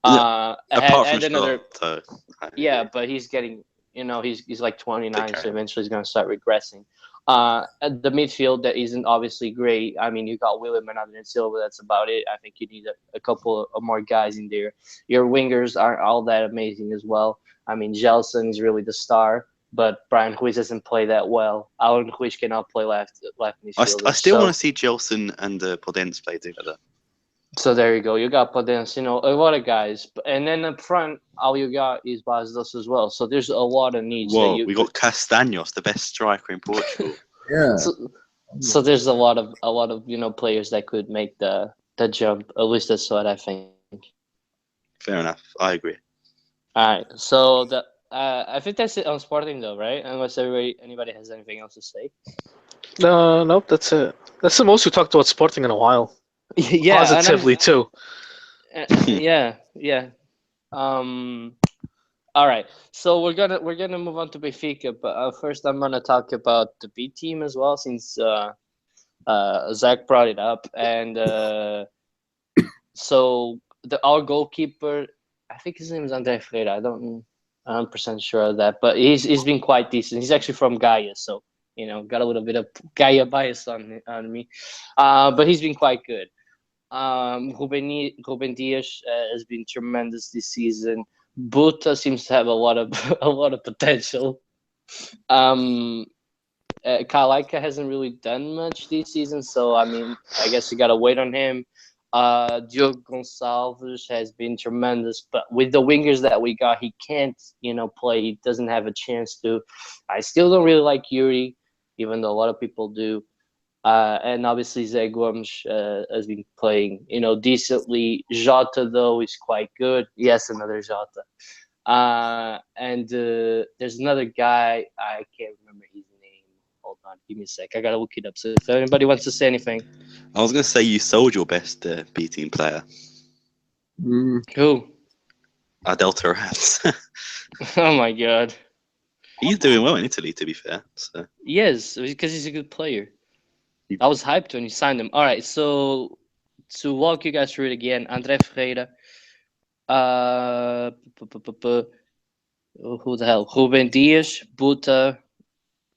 Apart from Another, Scott, so yeah, but he's getting, he's like 29, Okay. so eventually he's going to start regressing. At the midfield, that isn't obviously great. I mean, you got William and Adrian Silva. That's about it. I think you need a couple of more guys in there. Your wingers aren't all that amazing as well. I mean, Gelson is really the star, but Brian Ruiz doesn't play that well. Alan Ruiz cannot play left midfielder. I still want to see Gelson and Podence play together. So there you go. You got Podence, a lot of guys. And then up front, all you got is Bastos as well. So there's a lot of needs. Whoa, we got Castaños, the best striker in Portugal. Yeah. So there's a lot of players that could make the jump. At least that's what I think. Fair enough. I agree. All right. So I think that's it on Sporting though, right? Unless anybody has anything else to say. Nope, that's it. That's the most we talked about Sporting in a while. Yeah, Positively too. Yeah. All right, so we're gonna move on to Benfica, but first I'm gonna talk about the B team as well, since Zach brought it up, and so our goalkeeper, I think his name is André Ferreira. I'm 100% sure of that, but he's been quite decent. He's actually from Gaia, so got a little bit of Gaia bias on me, but he's been quite good. Ruben Dias has been tremendous this season. Buta seems to have a lot of potential. Kalaika hasn't really done much this season, so I mean, I guess you gotta wait on him. Diogo Gonçalves has been tremendous, but with the wingers that we got, he can't, play. He doesn't have a chance to. I still don't really like Yuri, even though a lot of people do. And obviously Zé Gomes has been playing, decently. Jota, though, is quite good. Yes, another Jota. And there's another guy. I can't remember his name. Hold on. Give me a sec. I got to look it up. So if anybody wants to say anything. I was going to say you sold your best B team player. Who? Delta Rams. Oh, my God. He's doing well in Italy, to be fair. So. Yes, because he's a good player. I was hyped when you signed him. All right, so to walk you guys through it again, André Ferreira, who the hell? Ruben Dias, Buta,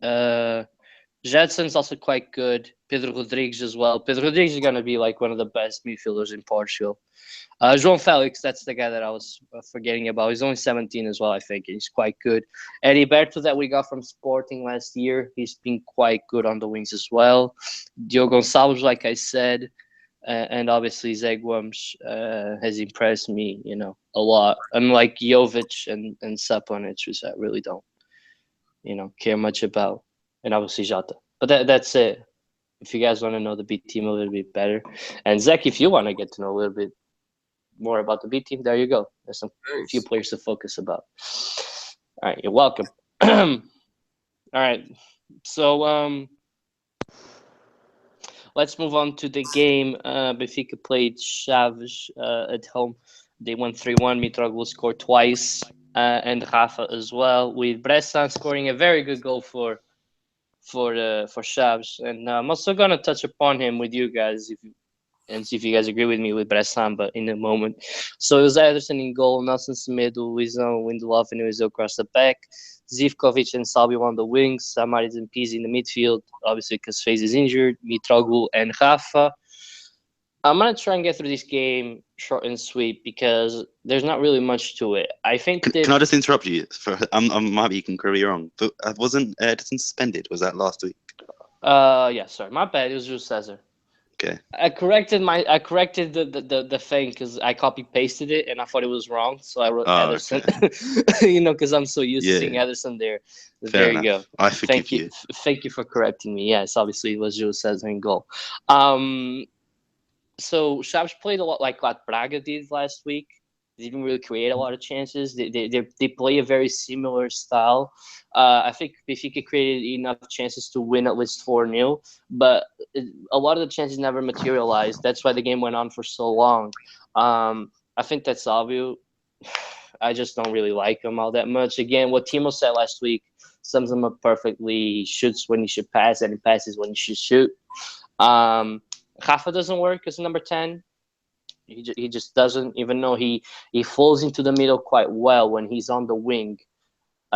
Jedson's also quite good. Pedro Rodrigues as well. Pedro Rodrigues is going to be like one of the best midfielders in Portugal. João Felix, that's the guy that I was forgetting about. He's only 17 as well, I think. He's quite good. Heriberto that we got from Sporting last year, he's been quite good on the wings as well. Diogo Gonçalves, like I said, and obviously Zé Gomes has impressed me, a lot. Unlike Jovic and Saponic, which I really don't, care much about. And obviously Jota. But that's it. If you guys want to know the B team a little bit better. And Zach, if you want to get to know a little bit more about the B team, there you go. There's a few players to focus about. All right, you're welcome. All right, so let's move on to the game. Benfica played Chaves at home. They won 3-1. Mitroglou scored twice, and Rafa as well, with Bressan scoring a very good goal for Chaves. And I'm also gonna touch upon him with you guys and see if you guys agree with me with Bressan, but in a moment. So it was Ederson in goal, Nelson Semedo, Luizão, Lindelof, and Luizão across the back. Zivkovic and Salvio on the wings, Samaris and Pizzi in the midfield, obviously because FaZe is injured, Mitroglou and Rafa. I'm going to try and get through this game short and sweet because there's not really much to it. I think Can I just interrupt you? Might be you can correct me wrong, but wasn't Ederson suspended? Was that last week? Yeah, sorry. My bad. It was just Cesar. Okay. I corrected the thing because I copy pasted it and I thought it was wrong, so I wrote Ederson. Okay. Because I'm so used to seeing Ederson there. There you go. I forgive you. Thank you for correcting me. Yes, obviously it was Gil Cesar in goal. So Chaves played a lot like what Braga did last week. They didn't really create a lot of chances. They play a very similar style. I think Benfica created enough chances to win at least 4-0, but a lot of the chances never materialized. That's why the game went on for so long. I think that's obvious. I just don't really like him all that much. Again, what Timo said last week sums him up perfectly. He shoots when he should pass, and he passes when he should shoot. Rafa doesn't work as number 10. He just doesn't, even though he falls into the middle quite well when he's on the wing.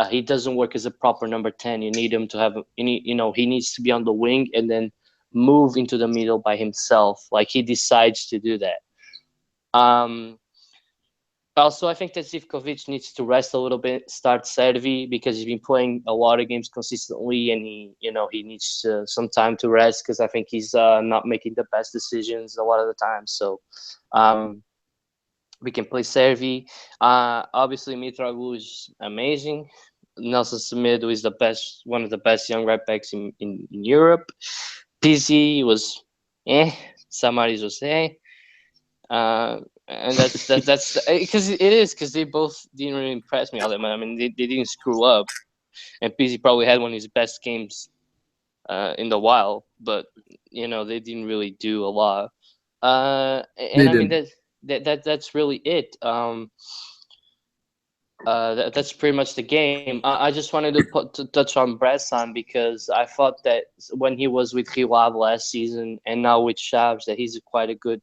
He doesn't work as a proper number 10. You need him to have, he needs to be on the wing and then move into the middle by himself. Like he decides to do that. Also, I think that Zivkovic needs to rest a little bit, start Servi, because he's been playing a lot of games consistently, and he needs some time to rest because I think he's not making the best decisions a lot of the time. So we can play Servi. Obviously, Mitroglou is amazing. Nelson Semedo is one of the best young right backs in Europe. Pizzi was Samaris was and that's because they both didn't really impress me all that much. I mean, they didn't screw up, and Pizzi probably had one of his best games in the while, but they didn't really do a lot. That's really it. That's pretty much the game. I just wanted to touch on Bressan because I thought that when he was with Rio Ave last season and now with Chaves, that he's quite a good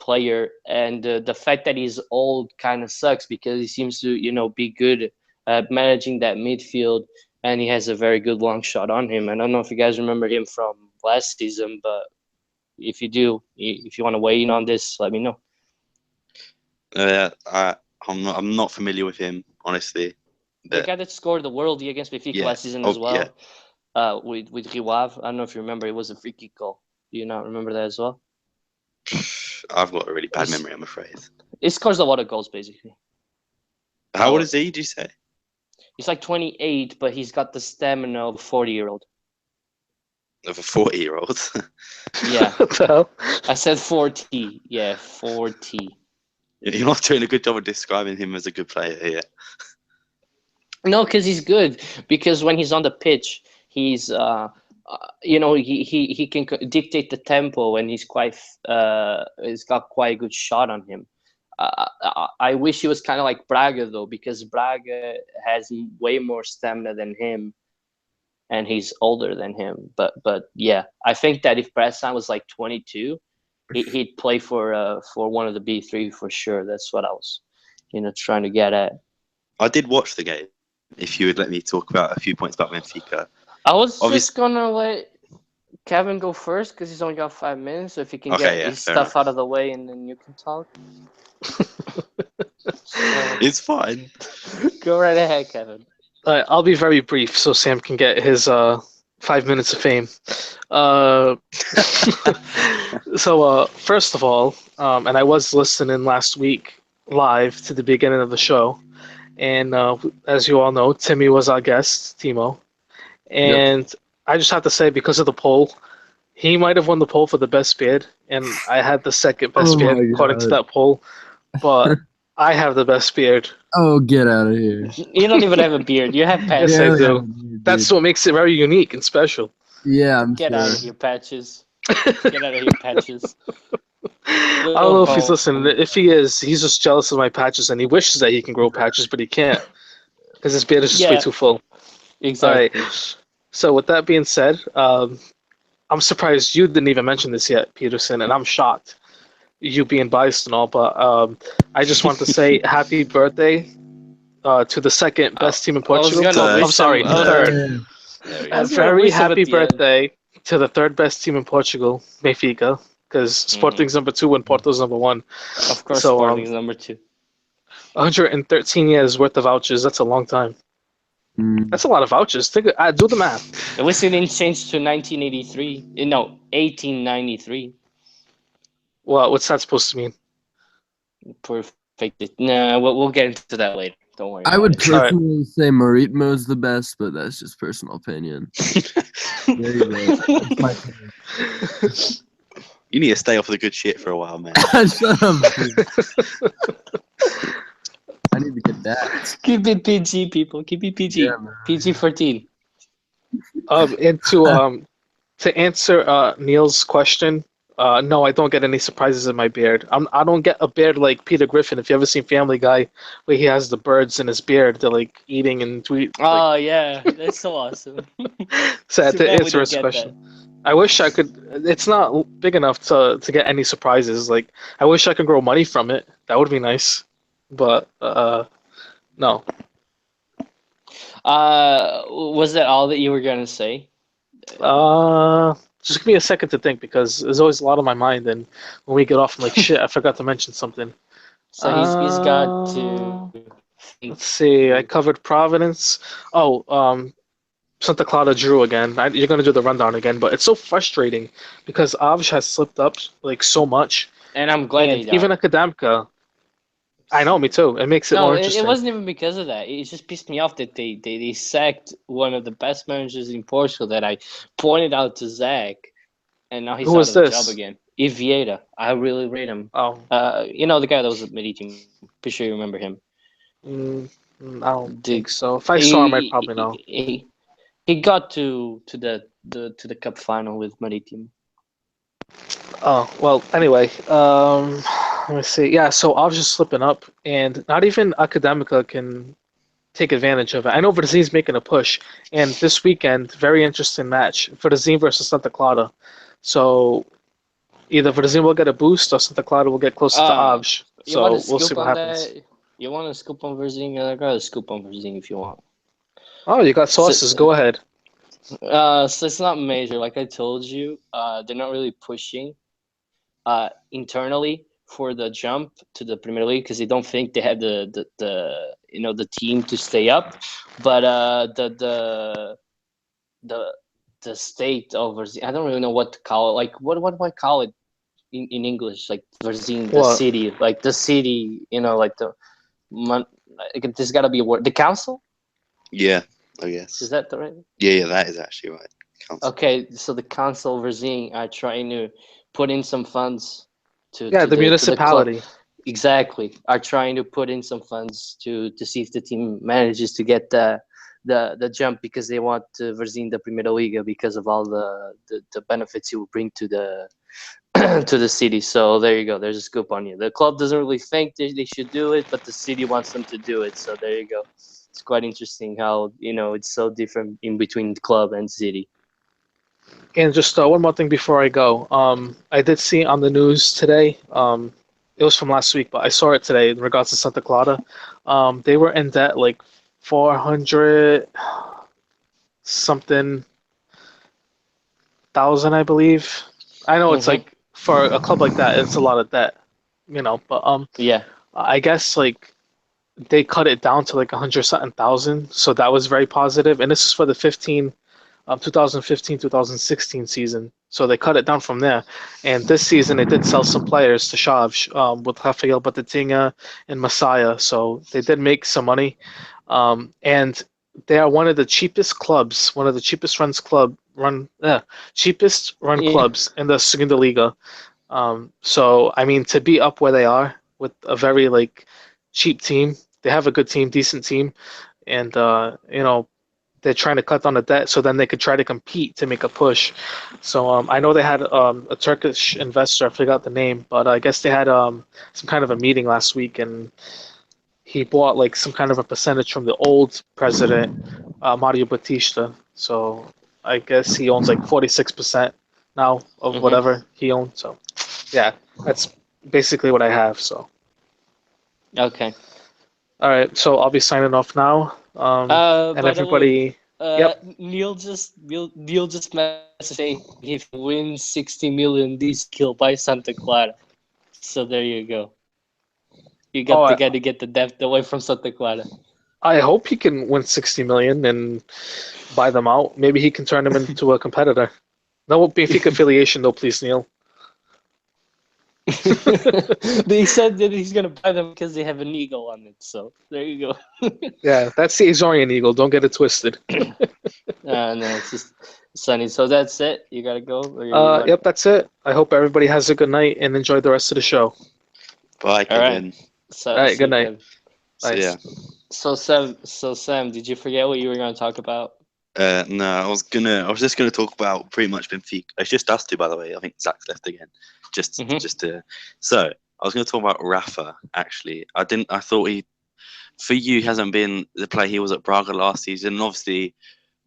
player, and the fact that he's old kind of sucks because he seems to be good at managing that midfield, and he has a very good long shot on him. And I don't know if you guys remember him from last season, but if you do, if you want to weigh in on this, let me know. I'm not familiar with him, honestly. The guy that scored the Worldie against Benfica last season as well, with Rio Ave. I don't know if you remember, it was a free kick goal. Do you not remember that as well? I've got a really bad memory, I'm afraid. He scores a lot of goals, basically. How old is he, did you say? He's like 28, but he's got the stamina of a 40-year-old. Of a 40-year-old? Yeah. What the hell? I said 40. Yeah, 40. You're not doing a good job of describing him as a good player here. No, because he's good. Because when he's on the pitch, he's... he can dictate the tempo, and he's got quite a good shot on him. I wish he was kind of like Braga though, because Braga has way more stamina than him, and he's older than him. But yeah, I think that if Bressan was like 22, he'd play for one of the B3 for sure. That's what I was, trying to get at. I did watch the game. if you would let me talk about a few points about Benfica. I was Obvious- just gonna let Kevin go first because he's only got 5 minutes, so if he can Okay, get yeah, his fair stuff enough. out of the way and then you can talk. So, It's fine. go right ahead, Kevin. I'll be very brief so Sam can get his 5 minutes of fame. So first of all, and I was listening last week live to the beginning of the show, and as you all know, Timmy was our guest, Timo, and I just have to say because of the poll, he might have won the poll for the best beard, and I had the second best Oh beard my according to God. that poll, but I have the best beard. Oh, get out of here. You don't even have a beard. You have patches. Yes, I Yeah, do. dude. That's what makes it very unique and special. Yeah, I'm Get sure. out of here, patches. Get out of here, patches. I don't know if he's Little listening. bone. If he is, he's just jealous of my patches, and he wishes that he can grow patches, but he can't because his beard is just way Yeah. too full. Exactly. All right. So with that being said, I'm surprised you didn't even mention this yet, Peterson, and I'm shocked. You being biased and all, but I just want to say happy birthday to the second best team in I was Portugal. gonna Third. wish I'm sorry, him. third. There we I go. A was gonna very wish him at happy the end. birthday to the third best team in Portugal, Benfica, because Sporting's number 2 and Porto's number 1. Of course, So, Sporting's number 2. 113 years worth of vouchers. That's a long time. Mm. That's a lot of vouchers. Do the math. At least it didn't change to 1983. No, 1893. Well, what's that supposed to mean? Perfect. Nah, we'll get into that later. Don't worry. I about would it. personally say Maritmo's the best, but that's just personal opinion. There you go. That's my opinion. You need to stay off the good shit for a while, man. Shut up, dude. I need to get that. Keep it PG, people. Keep it PG. Yeah, man. PG-14. And to answer Neil's question, no, I don't get any surprises in my beard. I don't get a beard like Peter Griffin. If you ever seen Family Guy, where he has the birds in his beard, they're like eating and tweet. Oh, yeah. That's so awesome. So Too to bad we answer don't his get question, I wish I could. It's not big enough to get any surprises. Like I wish I could grow money from it. That would be nice, but no. Was that all that you were gonna say? Just give me a second to think because there's always a lot on my mind, and when we get off, I'm like, shit, I forgot to mention something. So he's got to think. Let's see. I covered Providence. Oh, Santa Clara drew again. You're gonna do the rundown again, but it's so frustrating because Avj has slipped up like so much, And I'm glad and they even don't. Academica. I know, me too. It makes it No, more it interesting. wasn't even because of that. It just pissed me off that they sacked one of the best managers in Portugal that I pointed out to Zach, and now he's Who out was of the this? job again. Vieira. I really rate him. Oh, You know the guy that was at Midi team. Pretty sure you remember him. I don't Dude, think so. If I saw him, I'd probably know. He got to the cup final with Midi team. Oh, well, anyway, let me see. Yeah, so I was just slipping up, and not even Academica can take advantage of it. I know Verzin's making a push, and this weekend, very interesting match, Verzin versus Santa Clara. So either Verzin will get a boost or Santa Clara will get closer to Avj. You want So to we'll see scoop what on happens. that? You want to scoop on Verzin? I got a scoop on Verzin if you want. Oh, you got sauces. Go ahead. So it's not major, like I told you. They're not really pushing internally for the jump to the Premier League because they don't think they have the team to stay up. But the state of Verzin, I don't really know what to call it. Like what do I call it in English? Like Verzin, the What? city, like the city. Like there's got to be a word. The council. Yeah, I guess. Is that the right? Yeah, that is actually right. Council. Okay, so the council Verzin are trying to put in some funds to Yeah, the club. municipality. Exactly, are trying to put in some funds to see if the team manages to get the jump because they want Verzin the Primeira Liga because of all the benefits it will bring to the to the city. So there you go. There's a scoop on you. The club doesn't really think they should do it, but the city wants them to do it. So there you go. It's quite interesting how it's so different in between the club and city. And just one more thing before I go. I did see on the news today. It was from last week, but I saw it today in regards to Santa Clara. They were in debt like 400 something thousand, I believe. I know it's Mhm. like for a club like that, it's a lot of debt, but Yeah. I guess like they cut it down to like 100 something thousand, so that was very positive. And this is for the 2015 2016 season, so they cut it down from there. And this season they did sell some players to Chaves, with Rafael Batatinha and Messiah, so they did make some money. And they are one of the cheapest clubs, one of the cheapest run Yeah. clubs in the Segunda Liga. So I mean, to be up where they are with a very like cheap team, they have a good team, decent team, and they're trying to cut down the debt so then they could try to compete to make a push. So I know they had a Turkish investor, I forgot the name, but I guess they had some kind of a meeting last week, and he bought like some kind of a percentage from the old president, Mario Batista. So I guess he owns like 46% now of Mhm. whatever he owned. So yeah, that's basically what I have. So Okay. all right, so I'll be signing off now. And By the way, everybody, yep. Neil just messaged saying if he wins 60 million, this kill by Santa Clara. So there you go. You Oh, got the guy to get the depth away from Santa Clara. I hope he can win 60 million and buy them out. Maybe he can turn them into a competitor. No Benfica affiliation, though, please, Neil. He said that he's gonna buy them because they have an eagle on it. So there you go. Yeah, that's the Azorian Eagle. Don't get it twisted. No, it's just sunny. So that's it. You gotta go. Or you want... Yep, that's it. I hope everybody has a good night and enjoy the rest of the show. Bye, All right. Kevin. All So right, see good you, night. Kevin. See ya. So Sam, did you forget what you were gonna talk about? No, I was just gonna talk about pretty much Benfica. It's just us two, by the way. I think Zach's left again. So I was gonna talk about Rafa. Actually, I thought for you, hasn't been the player he was at Braga last season. And obviously,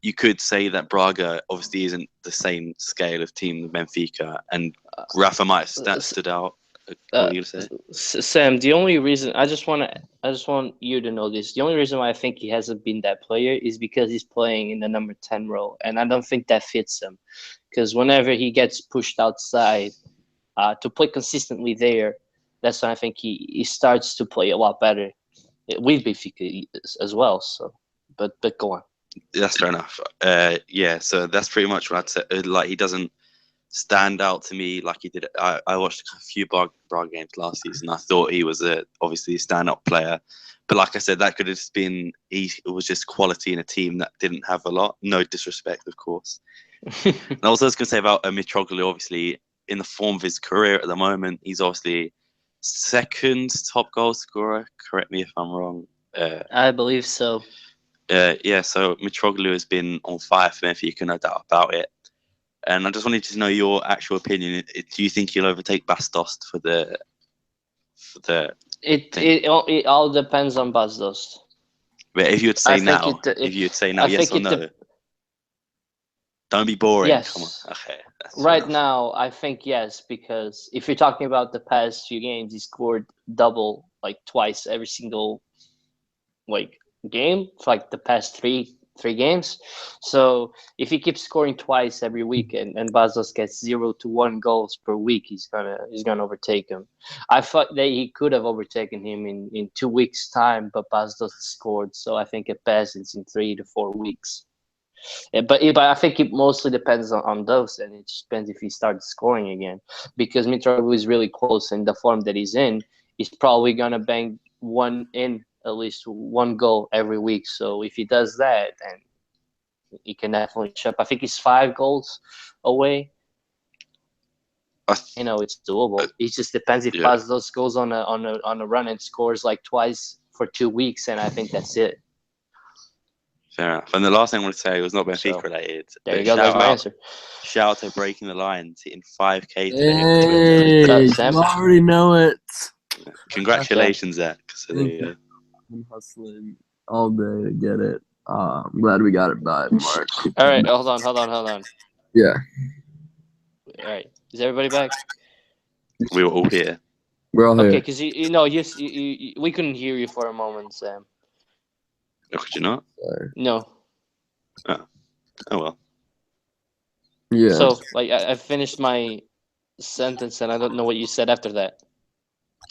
you could say that Braga obviously isn't the same scale of team than Benfica, and Rafa might have stood out. What are you gonna say? Sam, the only reason I just want you to know this. The only reason why I think he hasn't been that player is because he's playing in the number 10 role, and I don't think that fits him. Because whenever he gets pushed outside to play consistently there, that's when I think he starts to play a lot better with Benfica as well. So, but go on. That's fair enough. Yeah, so that's pretty much what I'd say. Like, he doesn't stand out to me like he did. I watched a few Braga games last season. I thought he was obviously a stand-up player, but like I said, that could have just been it was just quality in a team that didn't have a lot. No disrespect, of course. And also, I was going to say about Mitroglou. Obviously, in the form of his career at the moment, he's obviously second top goal scorer. Correct me if I'm wrong. I believe so. Yeah, so Mitroglou has been on fire for Benfica, no doubt about it. And I just wanted to know your actual opinion. Do you think he'll overtake Bastos for the thing? It all depends on Bastos. But if you would say now, I yes think or no, don't be boring. Yes. Come on. Okay. Right now, I think yes, because if you're talking about the past few games, he scored double like twice every single like game for like the past three games. So if he keeps scoring twice every week and Bastos gets 0 to 1 goals per week, he's gonna overtake him. I thought that he could have overtaken him in 2 weeks' time, but Bastos scored, so I think it passes in 3 to 4 weeks. But I think it mostly depends on those, and it just depends if he starts scoring again. Because Mitroglou is really close, and the form that he's in, he's probably gonna bang at least one goal every week. So if he does that, then he can definitely chip. I think he's 5 goals away. It's doable. It just depends if Bastos goes on a run and scores like twice for 2 weeks, and I think that's it. Fair enough. And the last thing I want to say was not Benfica related. There you go. That's my answer. Shout out to Breaking the Lines, hitting 5K today on Twitter. You already know it. Congratulations, Zach. So there you go. I'm hustling all day to get it. I'm glad we got it by March. All right, hold on. Yeah. All right, is everybody back? We were all here. We're all here. Okay, because we couldn't hear you for a moment, Sam. Could you not? No. Oh well. Yeah. So, like, I finished my sentence and I don't know what you said after that.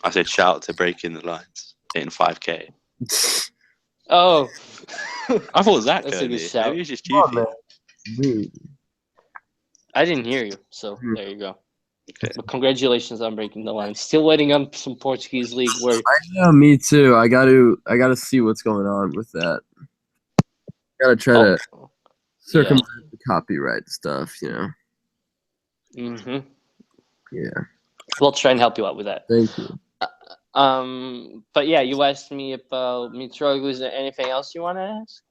I said shout out to breaking the lines, hitting 5K. Oh. I thought Zach That's a heard good me. shout. Maybe it's just Come on, Juicy. man. Dude. I didn't hear you, so Hmm. there you go. Okay. But congratulations on breaking the line. Still waiting on some Portuguese league work. Yeah, me too. I gotta see what's going on with that. Gotta try to circumvent the copyright stuff, you know. Mm-hmm. Yeah. We'll try and help you out with that. Thank you. But yeah, you asked me about Mitroglou. Is there anything else you want to ask?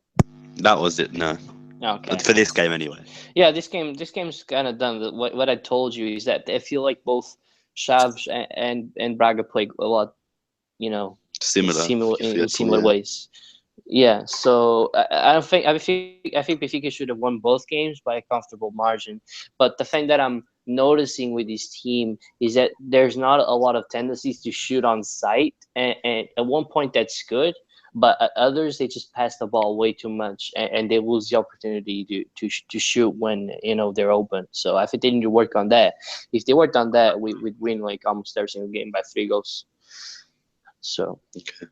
That was it. No. Okay. For this game, anyway. Yeah, this game's kind of done. What I told you is that I feel like both Chaves and Braga play a lot, you know, Similar. in similar ways. Yeah, so I don't think I think Benfica should have won both games by a comfortable margin. But the thing that I'm noticing with this team is that there's not a lot of tendencies to shoot on sight, and at one point that's good, but at others they just pass the ball way too much, and they lose the opportunity to shoot when they're open. So I think they need to work on that. If they worked on that, we'd win like almost every single game by 3 goals. So Okay,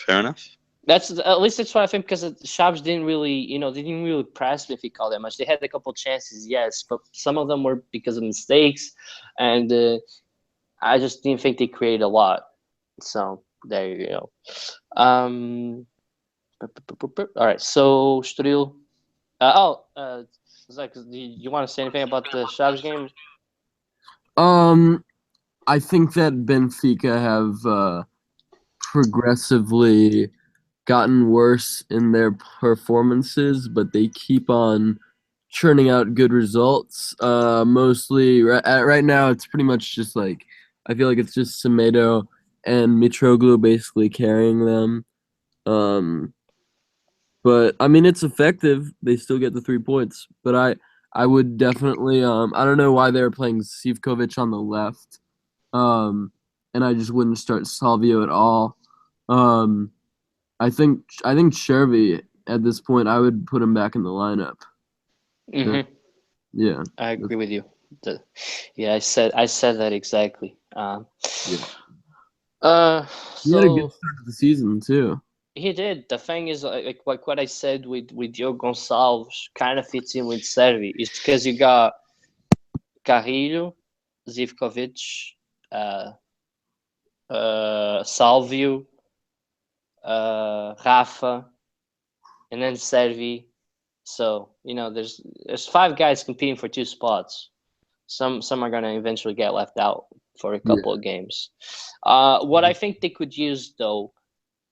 fair enough. That's at least that's what I think, because the Chaves didn't really, they didn't really press Benfica that much. They had a couple chances, yes, but some of them were because of mistakes, and I just didn't think they created a lot. So there you go. All right, so Stril. Zach, do you want to say anything about the Chaves game? I think that Benfica have progressively gotten worse in their performances, but they keep on churning out good results. Mostly right now, it's pretty much just like I feel like it's just Semedo and Mitroglou basically carrying them. But I mean, it's effective. They still get the 3 points. But I would definitely I don't know why they're playing Sivkovic on the left. And I just wouldn't start Salvio at all. I think Chervy at this point I would put him back in the lineup. Mm-hmm. Yeah. I agree with you. I said that exactly. He had a So good start to the season too. he did. The thing is, like what I said with Diogo Gonçalves kind of fits in with Servi. It's because you got Carrillo, Zivkovic, Salvio, Rafa, and then Servi. So there's 5 guys competing for 2 spots. Some are gonna eventually get left out for a couple of games. What I think they could use though,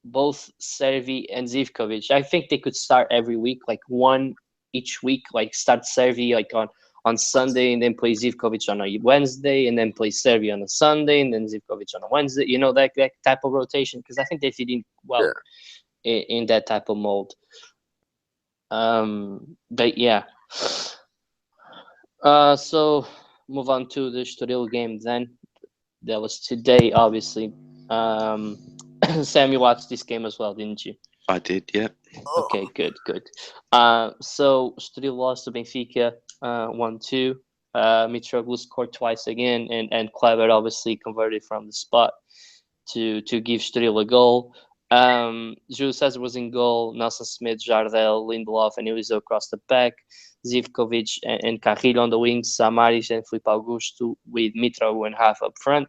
both Servi and Zivkovic, I think they could start every week, like one each week. Like start Servi like on Sunday, and then play Zivkovic on a Wednesday, and then play Servi on a Sunday, and then Zivkovic on a Wednesday. That type of rotation, because I think they fit in well in that type of mold. But yeah. So move on to the Estoril game then. That was today, obviously. Sam, you watched this game as well, didn't you? I did, yeah. Okay, good. So Estoril lost to Benfica 1-2. Mitroglou scored twice again, and Kleber obviously converted from the spot to give Estoril a goal. Júlio César was in goal. Nelson Smith, Jardel, Lindelof, and Eliseu across the back. Zivkovic and Carrillo on the wings. Samaris and Filipe Augusto with Mitroglou and Rafa up front.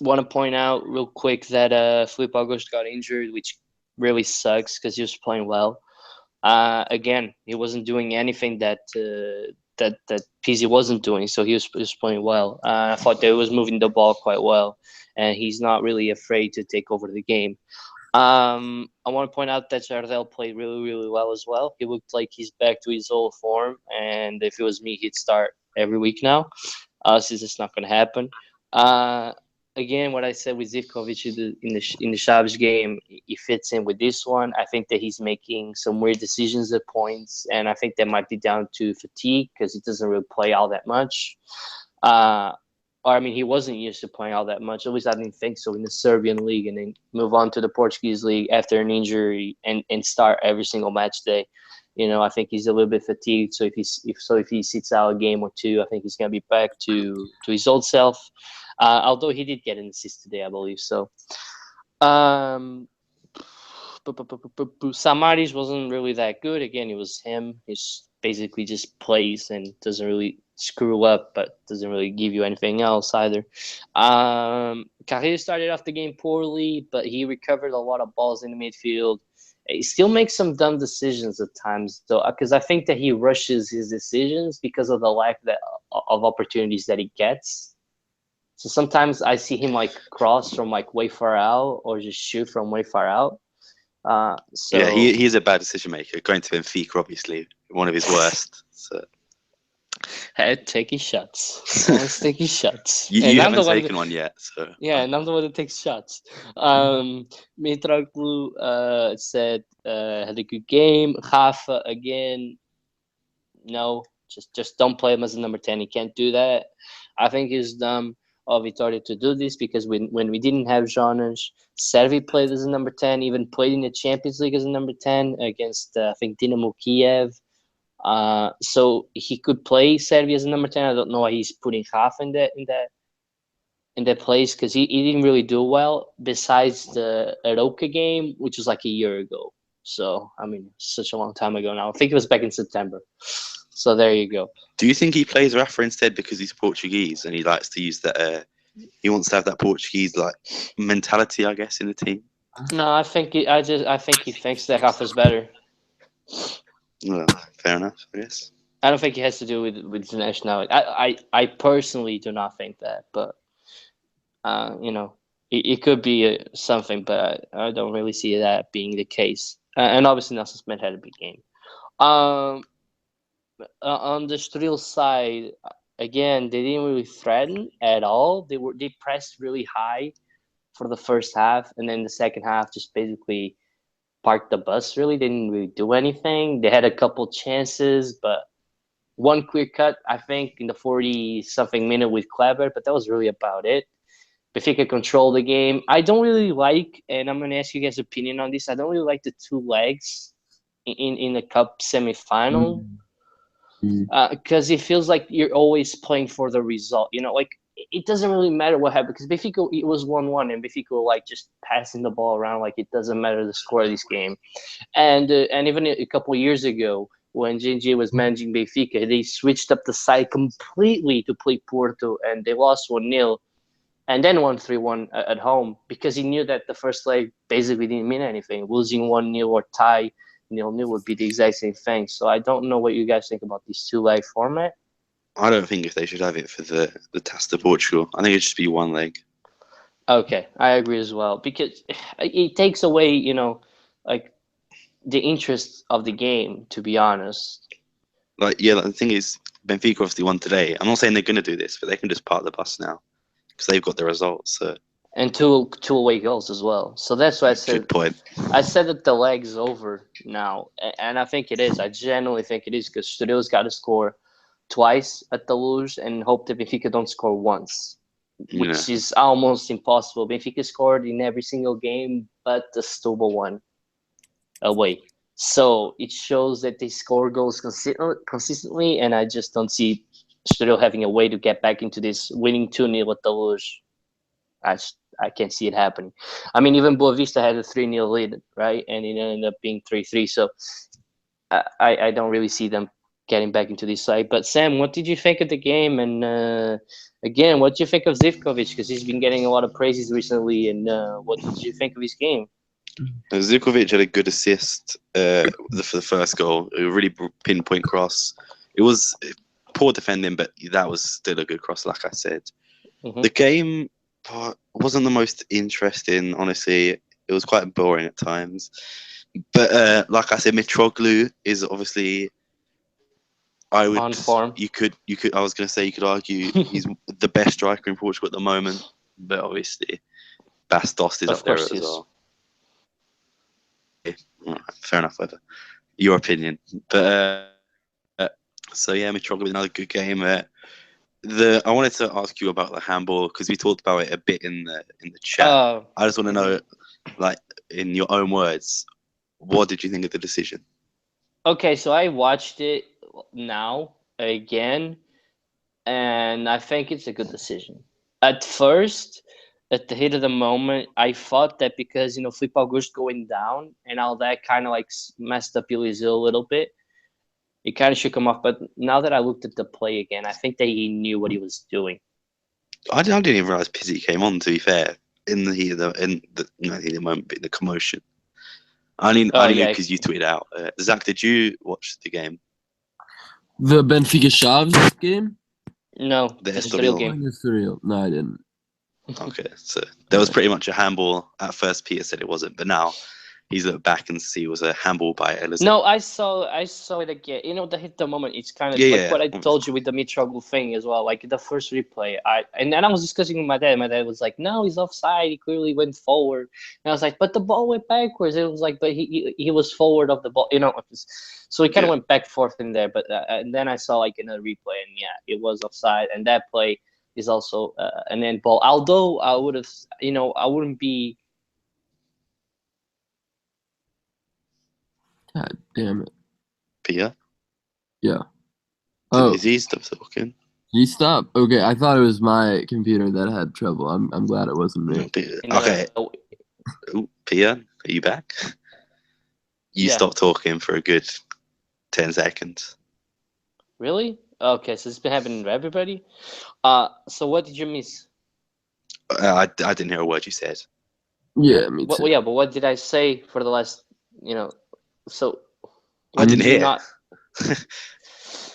Want to point out real quick that Filipe Augusto got injured, which really sucks because he was playing well. Again, he wasn't doing anything that Pizzi wasn't doing, so he was playing well. I thought that he was moving the ball quite well, and he's not really afraid to take over the game. I want to point out that Jardel played really, really well as well. He looked like he's back to his old form, and if it was me, he'd start every week now. Since it's not going to happen. Again, what I said with Zivkovic in the Chaves game, he fits in with this one. I think that he's making some weird decisions at points, and I think that might be down to fatigue because he doesn't really play all that much. or I mean, he wasn't used to playing all that much. At least I didn't think so in the Serbian league, and then move on to the Portuguese league after an injury and start every single match day. I think he's a little bit fatigued. So if he sits out a game or two, I think he's gonna be back to his old self. Although he did get an assist today, I believe. So, Samaris wasn't really that good. Again, it was him. He's basically just plays and doesn't really screw up, but doesn't really give you anything else either. Carrillo started off the game poorly, but he recovered a lot of balls in the midfield. He still makes some dumb decisions at times, though, because I think that he rushes his decisions because of the lack of opportunities that he gets. So sometimes I see him cross from way far out or just shoot from way far out. Yeah, he's a bad decision maker. Going to Benfica, obviously, one of his worst. So. Taking shots. Always taking shots. You haven't taken one yet, so. Yeah, and I'm the one that takes shots. Mitroglou said had a good game. Rafa, again, no, just don't play him as a number 10. He can't do that. I think it's dumb of Vitória to do this because when we didn't have Jonas, Servi played as a number 10, even played in the Champions League as a number 10 against, I think, Dynamo Kiev. So he could play Servi as a number 10. I don't know why he's putting Rafa in that place because he didn't really do well besides the Aroca game, which was like a year ago. So, I mean, such a long time ago now. I think it was back in September. So there you go. Do you think he plays Rafa instead because he's Portuguese and he likes to use that? He wants to have that Portuguese mentality, I guess, in the team. No, I think he thinks that Rafa's better. Well, fair enough, I guess. I don't think it has to do with the nationality. I personally do not think that, but it could be something, but I don't really see that being the case. And obviously, Nelson Smith had a big game. On the Estoril side, again, they didn't really threaten at all. They pressed really high for the first half, and then the second half just basically parked the bus. Really, they didn't really do anything. They had a couple chances, but one clear cut, I think, in the 40-something minute with Kleber, but that was really about it. Benfica controlled the game. I don't really like, and I'm going to ask you guys' opinion on this, I don't really like the two legs in the cup semifinal. Because it feels like you're always playing for the result. It doesn't really matter what happened because Benfica, it was 1-1 and Benfica just passing the ball around like it doesn't matter the score of this game. And even a couple of years ago when JJ was managing Benfica, they switched up the side completely to play Porto and they lost 1-0 and then won 3-1 at home because he knew that the first leg basically didn't mean anything. Losing 1-0 or tie 0-0 would be the exact same thing. So I don't know what you guys think about this two-leg format. I don't think if they should have it for the Taça de Portugal. I think it should be one leg. Okay, I agree as well because it takes away, the interest of the game. To be honest. The thing is, Benfica obviously won today. I'm not saying they're going to do this, but they can just park the bus now because they've got the results. So. And two away goals as well. So that's why I said. Good point. I said that the leg's over now, and I think it is. I genuinely think it is because Estoril got to score twice at the Luz and hope that Benfica don't score once, which is almost impossible. Benfica scored in every single game but the Setúbal one away. So it shows that they score goals consistently, and I just don't see Estoril having a way to get back into this winning 2-0 at the Luz. I can't see it happening. I mean, even Boa Vista had a 3-0 lead, right? And it ended up being 3-3. So I don't really see them getting back into this side. But Sam, what did you think of the game? And again, what do you think of Zivkovic? Because he's been getting a lot of praises recently. And what did you think of his game? Zivkovic had a good assist for the first goal. A really pinpoint cross. It was poor defending, but that was still a good cross, like I said. Mm-hmm. The game wasn't the most interesting, honestly. It was quite boring at times. But like I said, Mitroglou is obviously on form. You could I was gonna say you could argue he's the best striker in Portugal at the moment, but obviously Bastos is up there as well. Fair enough, whatever. Your opinion. But so yeah, Mitroglou with another good game. I wanted to ask you about the handball because we talked about it a bit in the chat. I just want to know, like, in your own words, what did you think of the decision? Okay, so I watched it now again, and I think it's a good decision. At first, at the heat of the moment, I thought that because Felipe Augusto going down and all that kind of like messed up Eliseu a little bit. It kind of shook him off. But now that I looked at the play again, I think that he knew what he was doing. I didn't even realize Pizzi came on. To be fair, in the heat of the moment, the commotion. I only knew because you tweeted out. Zach, did you watch the game? The Benfica Chaves game? No, the Estoril game. Estoril. No, I didn't. Okay, so there was pretty much a handball. At first, Peter said it wasn't, but now he's looked back and see it was a handball by Elizabeth. No, I saw it again. The hit the moment. It's kind of what I told you with the Mitroglou thing as well. Like the first replay, and then I was discussing with my dad. My dad was like, "No, he's offside. He clearly went forward." And I was like, "But the ball went backwards." It was like, "But he was forward of the ball." So he kind of went back and forth in there. But and then I saw like another replay, and it was offside. And that play is also an end ball. Although I would have, I wouldn't be. God damn it. Pia? Yeah. Oh. Is he stop talking? He stopped? Okay, I thought it was my computer that had trouble. I'm glad it wasn't me. Okay. Pia, are you back? You stopped talking for a good 10 seconds. Really? Okay, so it's been happening to everybody. So what did you miss? I didn't hear a word you said. Yeah, me too. Well, yeah, but what did I say for the last, So I didn't hear. Not...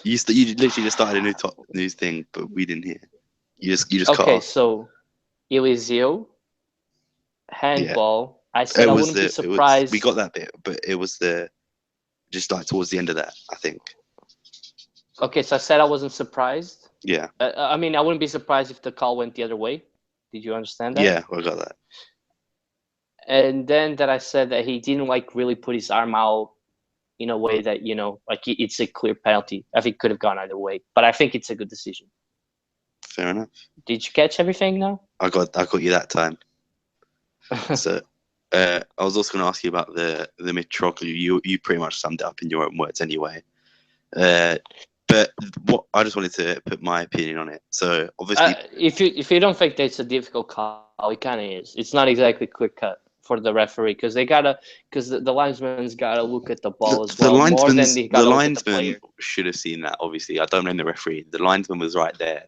you literally just started a new top news thing, but we didn't hear. You just cut off. Okay, so Eliseu, handball. Yeah. I said I wouldn't be surprised. We got that bit, but it was just like towards the end of that, I think. Okay, so I said I wasn't surprised. Yeah. I mean, I wouldn't be surprised if the call went the other way. Did you understand that? Yeah, I got that. And then that I said that he didn't really put his arm out in a way that it's a clear penalty. I think it could have gone either way, but I think it's a good decision. Fair enough. Did you catch everything now? I got you that time. So I was also going to ask you about the Mitroglou. You pretty much summed it up in your own words anyway. But what I just wanted to put my opinion on it. So obviously, if you don't think that's a difficult call, it kind of is. It's not exactly clear cut for the referee because the linesman's gotta look at the ball as well. More than he gotta look at the player. Should have seen that. Obviously, I don't blame the referee. The linesman was right there.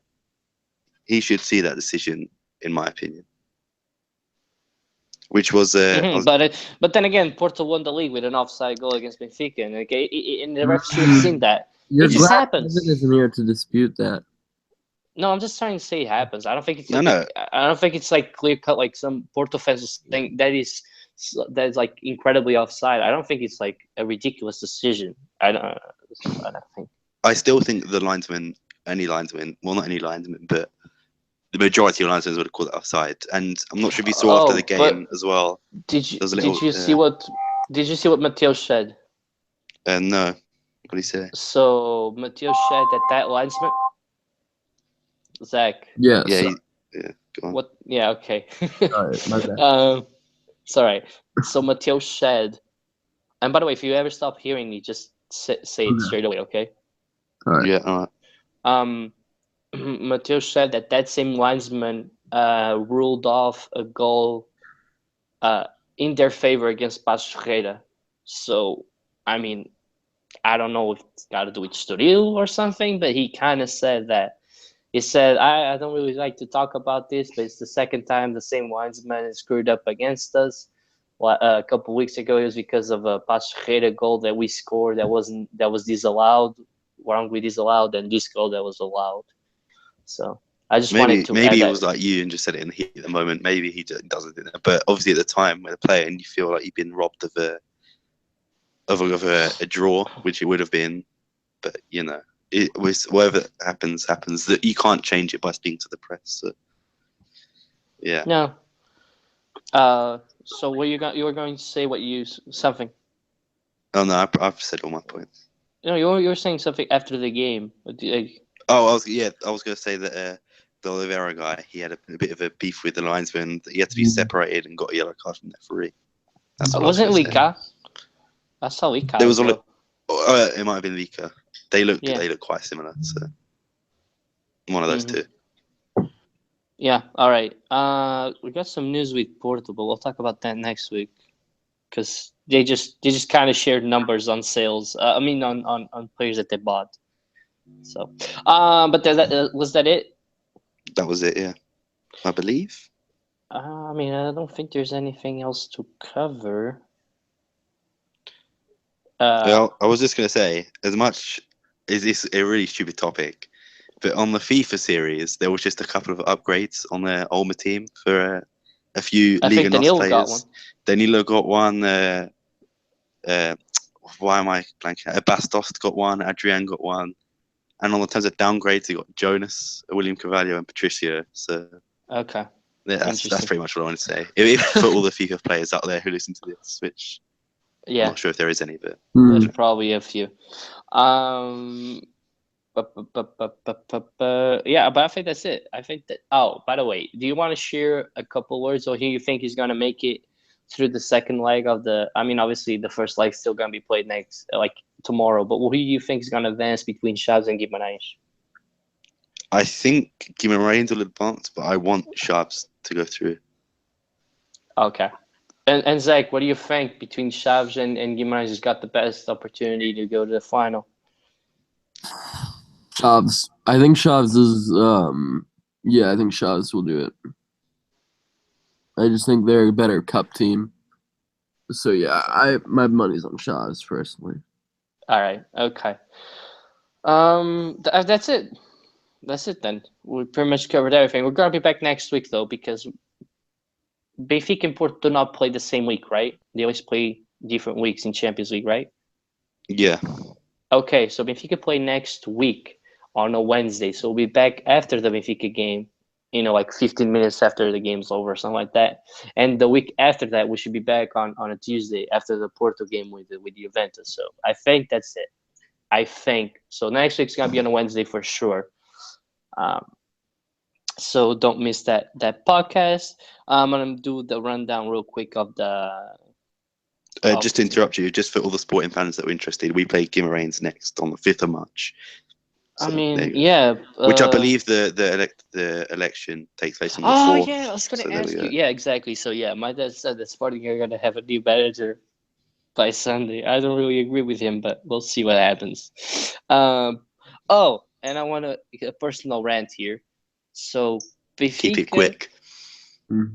He should see that decision, in my opinion. Which was, but then again, Porto won the league with an offside goal against Benfica, and the ref should have seen that. It just happens. Isn't here to dispute that. No, I'm just trying to say it happens. I don't think it's I don't think it's like clear cut like some Porto fans think that's like incredibly offside. I don't think it's like a ridiculous decision. I don't think. I still think the linesman, any linesman, well, not any linesman, but the majority of linesmen would have called it offside. And I'm not sure if you saw after the game as well. Did you see what Mateus said? No. What did he say? So Mateus said that linesman. Zach. Yeah. Yeah. Go on. What? Yeah. Okay. Sorry, my bad. Sorry. So Mateus said, and by the way, if you ever stop hearing me, just say it straight away, okay? All right. Yeah. All right. Mateus said that same linesman ruled off a goal in their favor against Passos Ferreira. So, I mean, I don't know if it's got to do with Estoril or something, but he kind of said that. He said, I don't really like to talk about this, but it's the second time the same linesman is screwed up against us. A couple of weeks ago, it was because of a Passos Ferreira goal that we scored that was disallowed, wrongly disallowed, and this goal that was allowed. So I just wanted to. Maybe it was like you and just said it in the heat at the moment. Maybe he doesn't do that, but obviously at the time when a player and you feel like you've been robbed of a draw, which it would have been, but it was whatever happens. That you can't change it by speaking to the press. So, yeah. No. So you were going to say something? Oh no, I've said all my points. No, you were saying something after the game. Oh, I was going to say that the Oliveira guy, he had a bit of a beef with the linesman. He had to be separated and got a yellow card from the referee. That's what I was Wasn't going to say. Lika? I saw Lika. There was as well. it might have been Lika. They look quite similar. So one of those two. Yeah. All right. We got some news with Porto, but we'll talk about that next week because they just kind of shared numbers on sales. I mean, on players that they bought. So, but was that it? That was it. Yeah, I believe. I mean, I don't think there's anything else to cover. Well, I was just going to say, as much as this a really stupid topic, but on the FIFA series, there was just a couple of upgrades on their Ultima team for a few I Liga think NOS Danilo players. got one. Danilo got one. Why am I blanking? Bastos got one. Adrian got one. And on the terms of downgrades, you got Jonas, William Carvalho, and Patricio. So Okay. yeah, that's pretty much what I want to say. If for all the FIFA players out there who listen to this, which I'm not sure if there is any, but there's probably a few. Yeah, but I think that's it. I think that. Oh, by the way, do you want to share a couple words, or who you think is gonna make it through the second leg of the? I mean, obviously the first leg's still gonna be played tomorrow. But who do you think is gonna advance between Chaves and Guimarães? I think Guimarães will advance, but I want Chaves to go through. Okay. And Zach, what do you think between Chaves and Guimarães has got the best opportunity to go to the final? Chaves. I think Chaves is. I think Chaves will do it. I just think they're a better cup team. So yeah, my money's on Chaves personally. All right. Okay. That's it. That's it then. We pretty much covered everything. We're gonna be back next week though, because Benfica and Porto do not play the same week, right? They always play different weeks in Champions League, right? Yeah. Okay, so Benfica play next week on a Wednesday. So we'll be back after the Benfica game, 15 minutes after the game's over, something like that. And the week after that, we should be back on a Tuesday after the Porto game with Juventus. So I think that's it. I think. So next week's going to be on a Wednesday for sure. So don't miss that podcast. I'm going to do the rundown real quick of the... just to interrupt you, just for all the sporting fans that were interested, we play Guimarães next on the 5th of March. So, yeah. Which I believe the election takes place on the 4th. Oh, yeah, I was going to ask you. Yeah, exactly. So, yeah, my dad said that Sporting are going to have a new manager by Sunday. I don't really agree with him, but we'll see what happens. And I want a personal rant here. So, Benfica, keep it quick.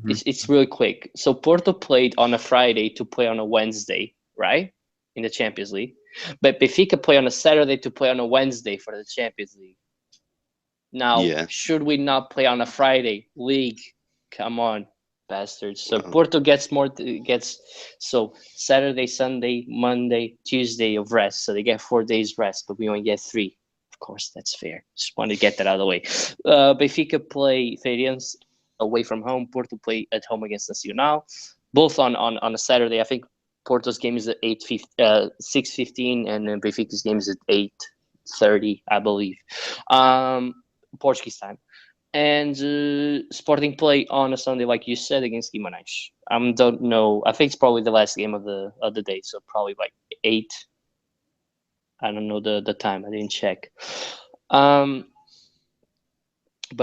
It's really quick. So Porto played on a Friday to play on a Wednesday, right? In the Champions League. But Benfica play on a Saturday to play on a Wednesday for the Champions League. Now, should we not play on a Friday? League, come on, bastards. So Porto gets so Saturday, Sunday, Monday, Tuesday of rest. So they get 4 days rest, but we only get 3. Of course, that's fair. Just wanted to get that out of the way. Benfica play Feirense away from home. Porto play at home against Nacional. Both on a Saturday. I think Porto's game is at 6:15, and Benfica's game is at 8:30, I believe. Portuguese time. And Sporting play on a Sunday, like you said, against Guimarães. Don't know. I think it's probably the last game of the day, so probably like 8. I don't know the time. I didn't check. But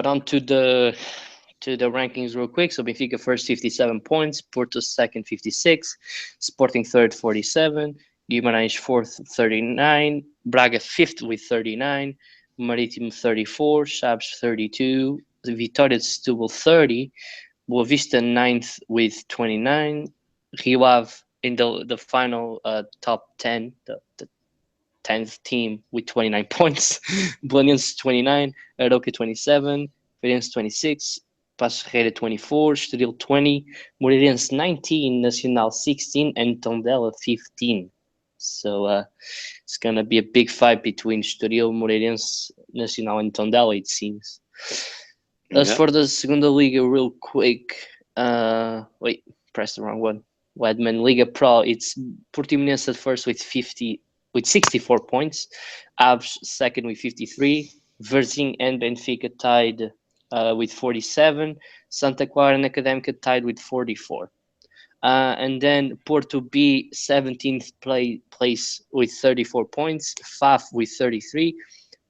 on to the rankings real quick. So Benfica first 57 points, Porto second 56, Sporting third 47, Guimarães fourth 39, Braga fifth with 39, Marítimo 34, Chaves 32, Vitória de Setúbal 30, Boa Vista ninth with 29, Rio Ave in the final top 10, the 10th team with 29 points, Belenenses 29, Aroca 27, Feirense 26, Paços Ferreira 24, Estoril 20, Moreirense 19, Nacional 16, and Tondela 15. So it's going to be a big fight between Estoril, Moreirense, Nacional, and Tondela, it seems. As for the Segunda Liga, real quick. Wait, pressed the wrong one. Wedman Liga Pro, it's Portimonense at first with 64 points, Aves second with 53, Varzim and Benfica tied with 47. Santa Clara and Académica tied with 44. And then Porto B, 17th place with 34 points. FAF with 33.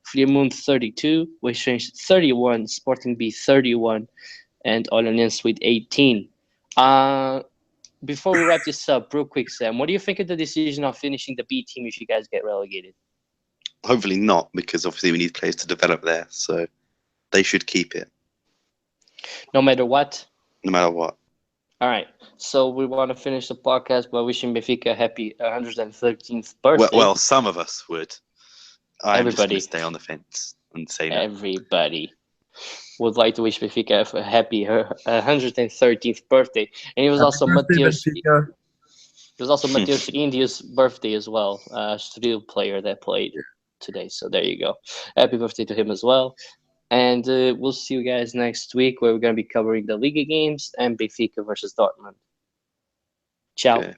Friamundo 32. Weixões 31. Sporting B 31. And Olhanense with 18. Before we wrap this up, real quick, Sam, what do you think of the decision of finishing the B team if you guys get relegated? Hopefully not, because obviously we need players to develop there, so they should keep it. No matter what? No matter what. All right. So we want to finish the podcast by wishing Benfica a happy 113th birthday. Well, some of us would. I'm just going Everybody. to stay on the fence and say no. Everybody would like to wish Benfica a happy 113th birthday. And it was also Mateus. It was also Mateus India's birthday as well. Still player that played today. So there you go. Happy birthday to him as well. And we'll see you guys next week where we're going to be covering the Liga games and Benfica versus Dortmund. Ciao. Okay.